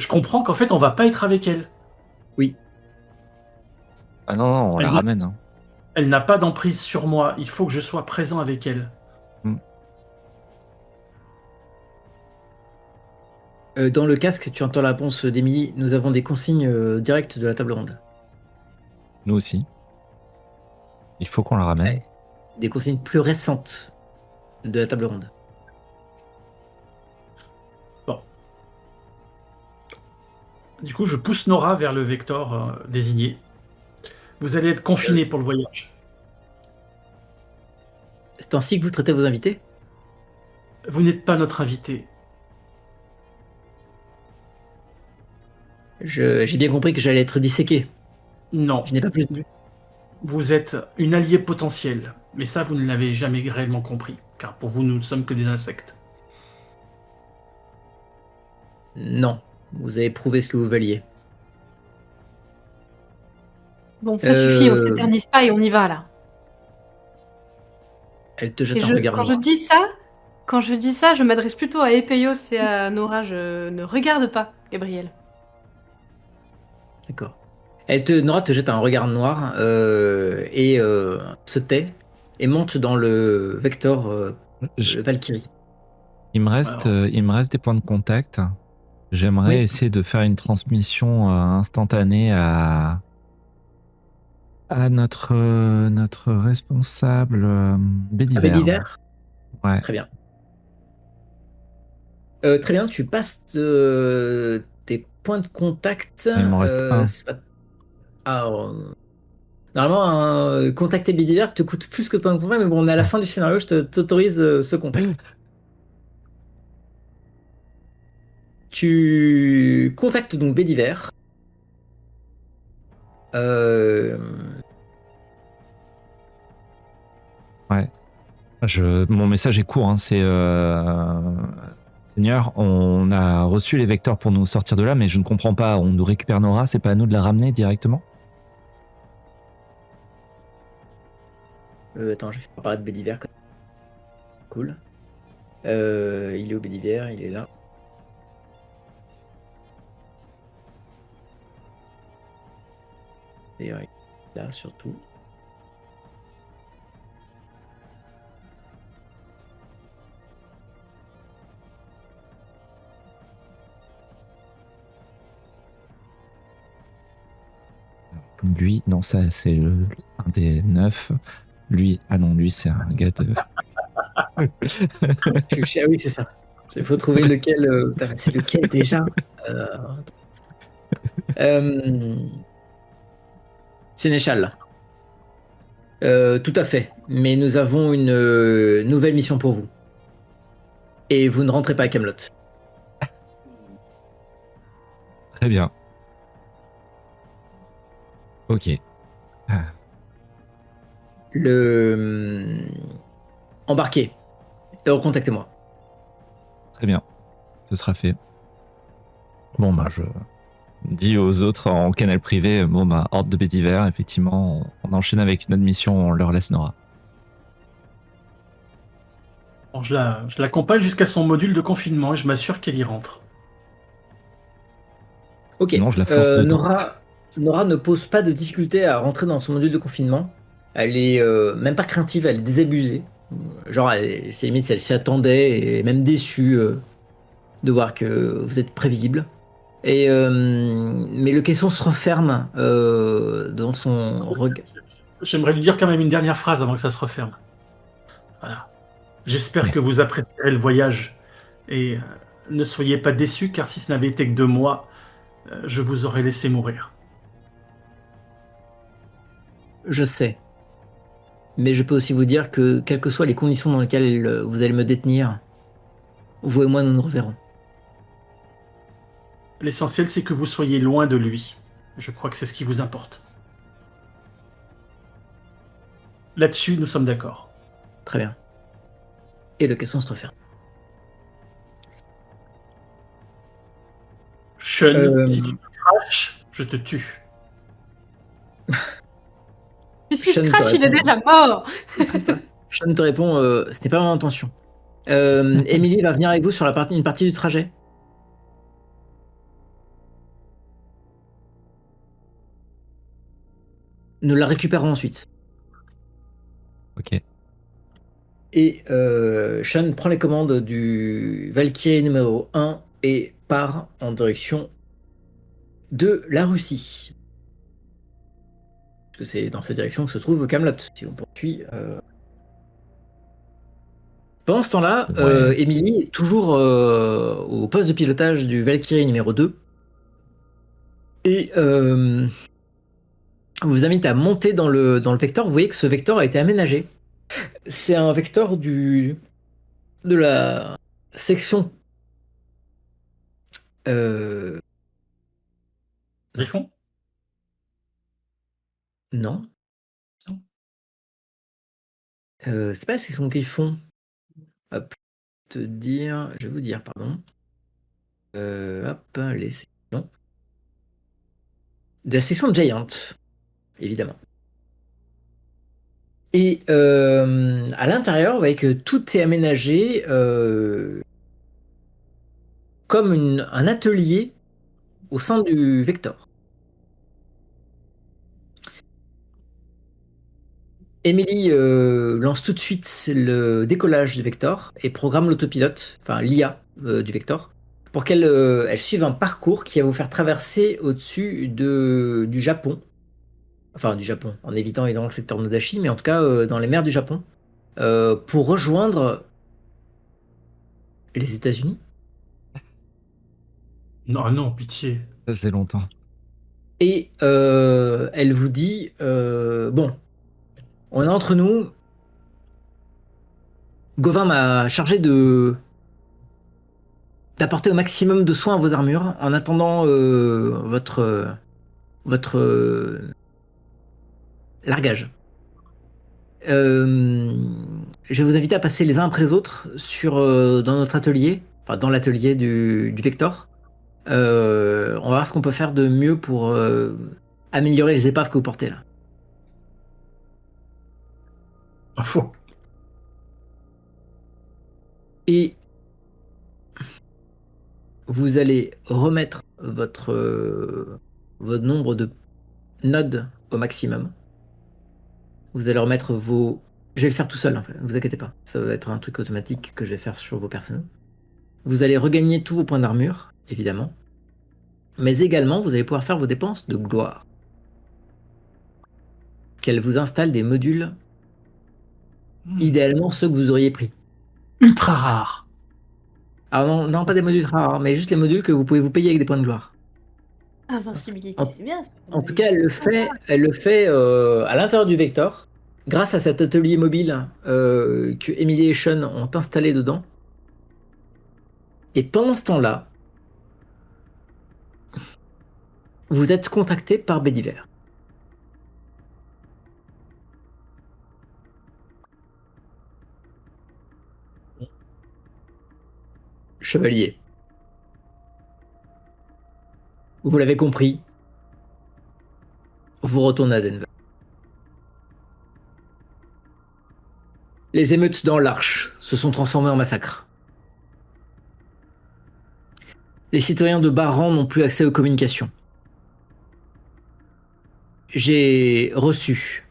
comprends qu'en fait, on va pas être avec elle. Oui. Ah non, non, on la Elle- ramène. Hein. Elle n'a pas d'emprise sur moi. Il faut que je sois présent avec elle. Dans le casque, tu entends la réponse d'Émilie. Nous avons des consignes directes de la table ronde. Nous aussi. Il faut qu'on la ramène. Ouais. Des consignes plus récentes de la table ronde. Bon. Du coup, je pousse Nora vers le Vector désigné. Vous allez être confiné pour le voyage. C'est ainsi que vous traitez vos invités? Vous n'êtes pas notre invité. J'ai bien compris que j'allais être disséqué. Non. Je n'ai pas plus. Vous êtes une alliée potentielle. Mais ça, vous ne l'avez jamais réellement compris. Car pour vous, nous ne sommes que des insectes. Non. Vous avez prouvé ce que vous valiez. Bon, ça suffit, on Euh, s'éternise pas et on y va là. Elle te jette Et un regard quand je noir. dis ça, je m'adresse plutôt à Epeios et à Nora. Je ne regarde pas, Gabriel. D'accord. Nora te jette un regard noir et se tait et monte dans le Vector Valkyrie. Il me reste des points de contact. J'aimerais Oui. essayer de faire une transmission instantanée à notre responsable Bédiver. Bédiver. Ouais. Très bien. Très bien, tu passes tes points de contact. Il m'en reste un. Alors, normalement, contacter Bédiver te coûte plus que de points de contact, mais bon, on est à la fin du scénario, je t'autorise ce contact. Tu contactes donc Bédiver. Ouais. Mon message est court, hein, c'est Seigneur, on a reçu les vecteurs pour nous sortir de là, mais je ne comprends pas. On nous récupère Nora, c'est pas à nous de la ramener directement? Attends, je vais faire apparaître Bédiver. Cool. Il est au Bédiver, il est là. D'ailleurs, il est là surtout. Lui, non, ça c'est un des 9. Lui, ah non, lui c'est un gars de. Ah oui, c'est ça. Il faut trouver lequel. C'est lequel déjà Sénéchal. Tout à fait. Mais nous avons une nouvelle mission pour vous. Et vous ne rentrez pas à Camelot. Très bien. Ok. Ah. Embarquez. Recontactez-moi. Très bien. Ce sera fait. Bon, bah, je dis aux autres en canal privé, bon, bah, horde de Bédiver, effectivement, on enchaîne avec une autre mission, on leur laisse Nora. Bon, je l'accompagne jusqu'à son module de confinement et je m'assure qu'elle y rentre. Ok. Sinon, je la force dedans. Nora ne pose pas de difficulté à rentrer dans son module de confinement. Elle est même pas craintive, elle est désabusée. Genre, c'est limite si elle s'y attendait et elle est même déçue de voir que vous êtes prévisible. Mais le caisson se referme dans son regard. J'aimerais lui dire quand même une dernière phrase avant que ça se referme. Voilà. J'espère que vous apprécierez le voyage. Et ne soyez pas déçus, car si ce n'avait été que 2 mois, je vous aurais laissé mourir. Je sais. Mais je peux aussi vous dire que, quelles que soient les conditions dans lesquelles vous allez me détenir, vous et moi, nous nous reverrons. L'essentiel, c'est que vous soyez loin de lui. Je crois que c'est ce qui vous importe. Là-dessus, nous sommes d'accord. Très bien. Et le caisson se referme. Sean, si tu te craches, je te tue. Mais s'il se Sean te crache, il est répond. déjà mort. Sean te répond, c'était pas mon intention. Emily va venir avec vous sur une partie du trajet. Nous la récupérons ensuite. Ok. Et Sean prend les commandes du Valkyrie numéro 1 et part en direction de la Russie. Parce que c'est dans cette direction que se trouve Camelot, si on poursuit. Pendant ce temps-là, Ouais. Emily est toujours au poste de pilotage du Valkyrie numéro 2. Et vous invite à monter dans le vecteur. Vous voyez que ce vecteur a été aménagé. C'est un vecteur de la section. Griffon? Non. Non. C'est pas la section Griffon. Hop, je vais vous dire, pardon. Hop, les sections. De la section Giant, évidemment. Et à l'intérieur, vous voyez que tout est aménagé comme un atelier au sein du Vector. Emily lance tout de suite le décollage du Vector et programme l'autopilote, enfin l'IA du Vector, pour qu'elle elle suive un parcours qui va vous faire traverser au-dessus du Japon. Enfin, du Japon, en évitant évidemment le secteur Nodashi, mais en tout cas dans les mers du Japon, pour rejoindre les États-Unis. Non, non, pitié. Ça faisait longtemps. Et elle vous dit bon, on est entre nous. Gauvin m'a chargé d'apporter au maximum de soins à vos armures en attendant votre largage. Je vais vous inviter à passer les uns après les autres dans notre atelier, enfin dans l'atelier du Vector. On va voir ce qu'on peut faire de mieux pour améliorer les épaves que vous portez là. Pas faux. Et vous allez remettre votre nombre de nodes au maximum. Vous allez remettre vos... Je vais le faire tout seul, en fait. Ne vous inquiétez pas. Ça va être un truc automatique que je vais faire sur vos personnages. Vous allez regagner tous vos points d'armure, évidemment. Mais également, vous allez pouvoir faire vos dépenses de gloire. Qu'elle vous installe des modules, idéalement ceux que vous auriez pris. Ultra rare. Alors non, pas des modules rares, mais juste les modules que vous pouvez vous payer avec des points de gloire. Invincibilité, c'est bien. En tout cas, elle le fait à l'intérieur du Vector, grâce à cet atelier mobile que Emily et Sean ont installé dedans. Et pendant ce temps-là, vous êtes contacté par Bédiver. Chevalier. Vous l'avez compris. Vous retournez à Denver. Les émeutes dans l'Arche se sont transformées en massacre. Les citoyens de bas rang n'ont plus accès aux communications. J'ai reçu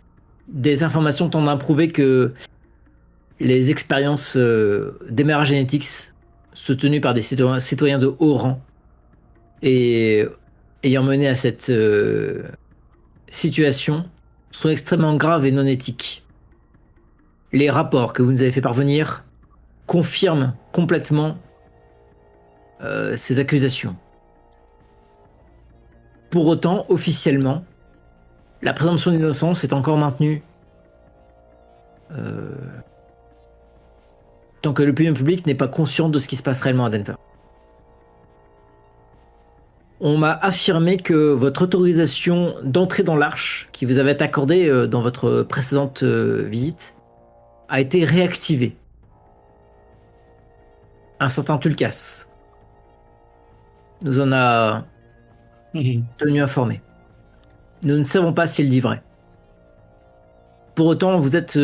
des informations tendant à prouver que les expériences d'Emerald Genetics soutenues par des citoyens de haut rang et ayant mené à cette situation sont extrêmement graves et non éthiques. Les rapports que vous nous avez fait parvenir confirme complètement ces accusations. Pour autant, officiellement, la présomption d'innocence est encore maintenue tant que l'opinion publique n'est pas consciente de ce qui se passe réellement à Denver. On m'a affirmé que votre autorisation d'entrer dans l'arche, qui vous avait été accordée dans votre précédente visite, a été réactivée. Un certain Tulkas nous en a tenu informés. Nous ne savons pas s'il dit vrai. Pour autant, vous êtes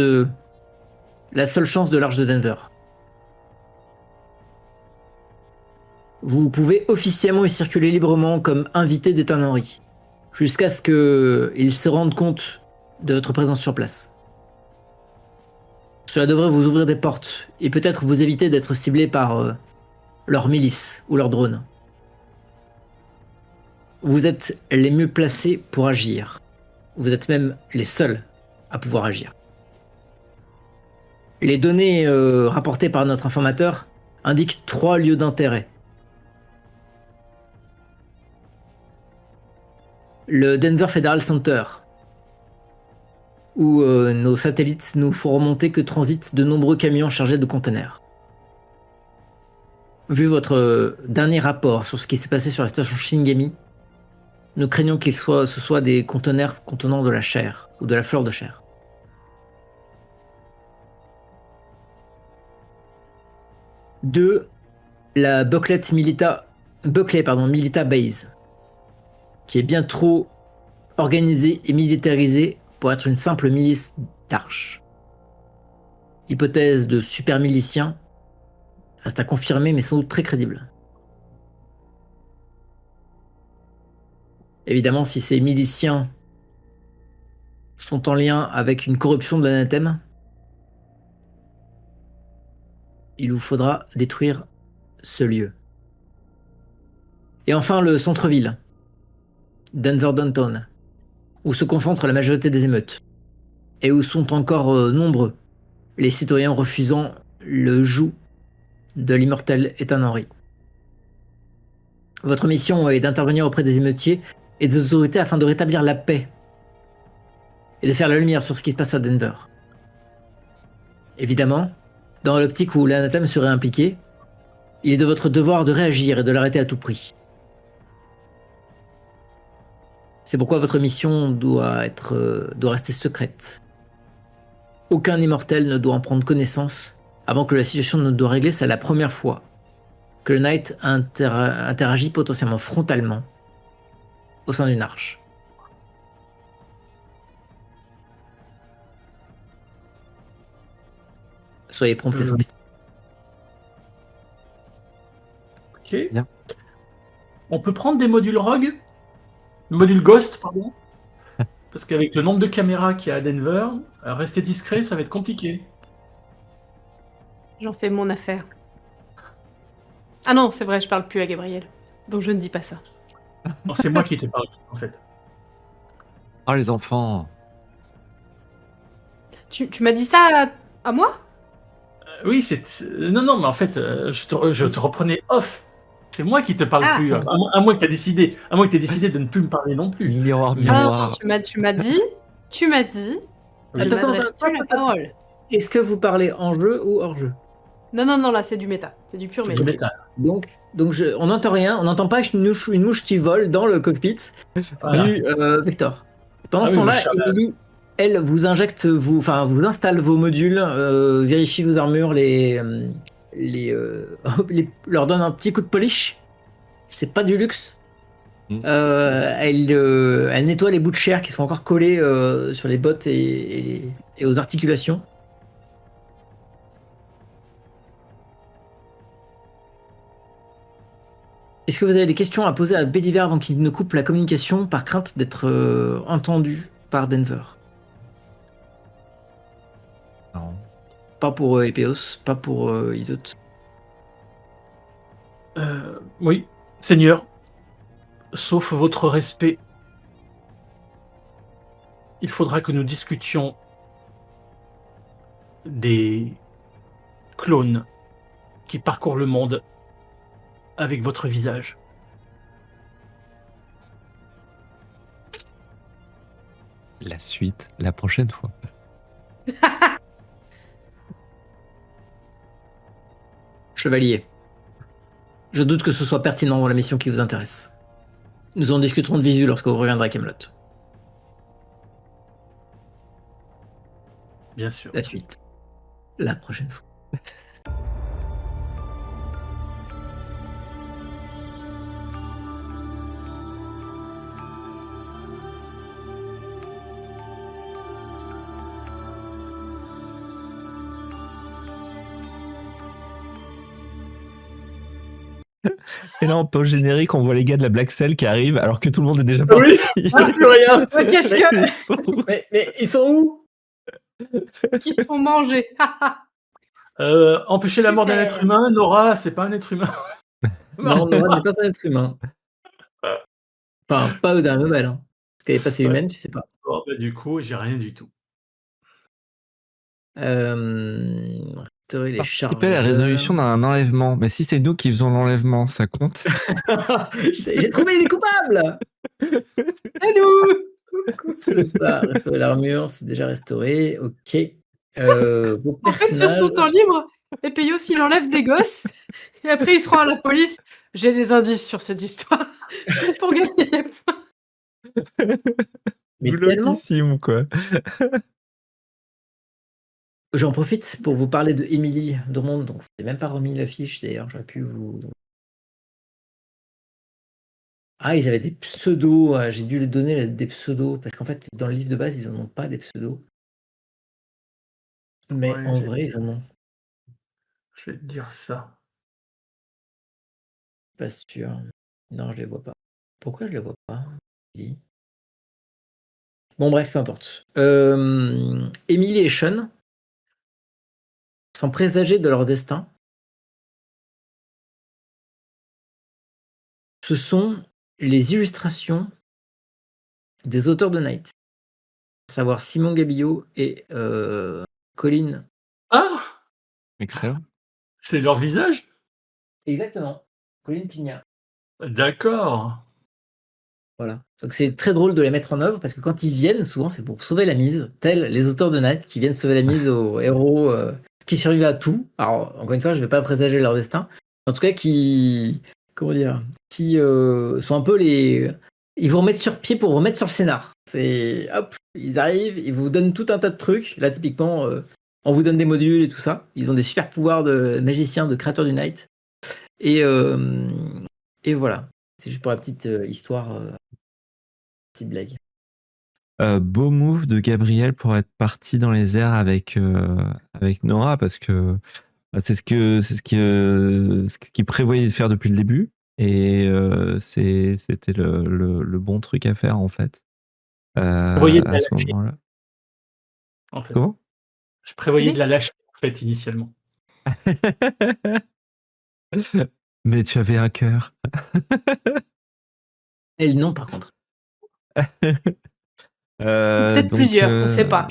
la seule chance de l'arche de Denver. Vous pouvez officiellement y circuler librement comme invité d'Ethan Henry, jusqu'à ce qu'ils se rendent compte de votre présence sur place. Cela devrait vous ouvrir des portes et peut-être vous éviter d'être ciblé par leur milice ou leur drone. Vous êtes les mieux placés pour agir. Vous êtes même les seuls à pouvoir agir. Les données rapportées par notre informateur indiquent 3 lieux d'intérêt. Le Denver Federal Center, où nos satellites nous font remonter que transitent de nombreux camions chargés de conteneurs. Vu votre dernier rapport sur ce qui s'est passé sur la station Shingami, nous craignons ce soit des conteneurs contenant de la chair ou de la fleur de chair. Deux, la Buckley Milita Base, qui est bien trop organisée et militarisée pour être une simple milice d'arches. Hypothèse de super milicien reste à confirmer, mais sans doute très crédible. Évidemment, si ces miliciens sont en lien avec une corruption de l'anathème, il vous faudra détruire ce lieu. Et enfin, le centre-ville, Denver Downtown, où se concentre la majorité des émeutes, et où sont encore nombreux les citoyens refusant le joug de l'immortel Ethan Henry. Votre mission est d'intervenir auprès des émeutiers et des autorités afin de rétablir la paix et de faire la lumière sur ce qui se passe à Denver. Évidemment, dans l'optique où l'anathème serait impliqué, il est de votre devoir de réagir et de l'arrêter à tout prix. C'est pourquoi votre mission doit rester secrète. Aucun immortel ne doit en prendre connaissance avant que la situation ne doit régler. C'est la première fois que le Knight interagit potentiellement frontalement au sein d'une arche. Soyez prompt et souple. Ok. Bien. On peut prendre des modules Rogue, module Ghost, pardon, parce qu'avec le nombre de caméras qu'il y a à Denver, rester discret, ça va être compliqué. J'en fais mon affaire. Ah non, c'est vrai, je parle plus à Gabriel. Donc je ne dis pas ça. Non, c'est moi qui t'ai parlé, en fait. Oh, les enfants. Tu m'as dit ça à moi? Oui, non, mais en fait, je te reprenais off. C'est moi qui te parle Ah. plus. À moins que tu aies décidé de ne plus me parler non plus. Miroir, Ah non, miroir. tu m'as dit. Tu m'as dit. Oui. Tu Attends, m'adresses plus la parole. Est-ce que vous parlez en jeu ou hors jeu? Non, là c'est du méta. C'est du pur C'est méta. du méta. Donc on n'entend rien, on n'entend pas une mouche qui vole dans le cockpit Voilà. du Vector. Pendant Ah ce oui, temps-là, mais Charles- Emily, elle vous injecte, vous installe vos modules, vérifie vos armures, leur donne un petit coup de polish. C'est pas du luxe. Elle nettoie les bouts de chair qui sont encore collés sur les bottes et aux articulations. Est-ce que vous avez des questions à poser à Béliver avant qu'il ne coupe la communication par crainte d'être entendu par Denver? Non. Pas pour Epeos, pas pour Isote. Oui, Seigneur, sauf votre respect, il faudra que nous discutions des clones qui parcourt le monde avec votre visage. La suite, la prochaine fois. Chevalier, je doute que ce soit pertinent dans la mission qui vous intéresse. Nous en discuterons de visu lorsque vous reviendrez à Camelot. Bien sûr. La suite, la prochaine fois. Et là, en post-générique, on voit les gars de la Black Cell qui arrivent alors que tout le monde est déjà Oui. parti. Plus rien. Ouais, qu'est-ce que. Ils sont- Mais ils sont où? Qui se font manger. Empêcher la mort d'un Super. être humain, Nora, c'est pas un être humain. Non, Nora n'est pas un être humain. Enfin, pas au dernier Nobel. Hein. Parce qu'elle est passée Ouais. humaine, tu sais pas. Bon, bah, du coup, j'ai rien du tout. Restaurer les Participer à la chargeurs. résolution d'un enlèvement. Mais si c'est nous qui faisons l'enlèvement, ça compte? J'ai trouvé les coupables. Et nous. C'est ça, restaurer l'armure, c'est déjà restauré. Ok. Vos En fait, sur personnages. son temps libre, Epeios, il enlève des gosses. Et après, il se rend à la police. J'ai des indices sur cette histoire. Juste pour gagner des points. Mais tellement. Glauquissime, quoi. J'en profite pour vous parler de Émilie Drummond. Donc, je n'ai même pas remis la fiche d'ailleurs. J'aurais pu vous. Ah, ils avaient des pseudos. J'ai dû les donner des pseudos. Parce qu'en fait, dans le livre de base, ils n'en ont pas des pseudos. Mais Ouais, en j'ai- vrai, ils en ont. Je vais te dire ça. Pas sûr. Non, je les vois pas. Pourquoi je les vois pas? Émilie. Bon, bref, peu importe. Émilie et Sean, sans présager de leur destin, ce sont les illustrations des auteurs de Night, à savoir Simon Gabillot et Colin. Ah, Excellent. c'est leur visage? Exactement. Colin Pignat. D'accord. Voilà. Donc c'est très drôle de les mettre en œuvre parce que quand ils viennent, souvent c'est pour sauver la mise, tels les auteurs de Night qui viennent sauver la mise aux héros qui survivent à tout. Alors encore une fois, je ne vais pas présager leur destin. En tout cas, qui comment dire, qui sont un peu les, ils vous remettent sur pied pour vous remettre sur le scénar. C'est hop, ils arrivent, ils vous donnent tout un tas de trucs. Là typiquement, on vous donne des modules et tout ça. Ils ont des super pouvoirs de magiciens, de créateurs du Night. Et voilà. C'est juste pour la petite histoire. Petite blague. Beau move de Gabriel pour être parti dans les airs avec Nora parce que c'est ce qu'il prévoyait de faire depuis le début et c'était le bon truc à faire en fait Prévoyais de la à ce lâcher, moment-là. en fait. Comment? Je prévoyais de la lâcher, en fait, initialement. Mais tu avais un cœur. Elle non par contre. Peut-être Donc, plusieurs, on sait pas.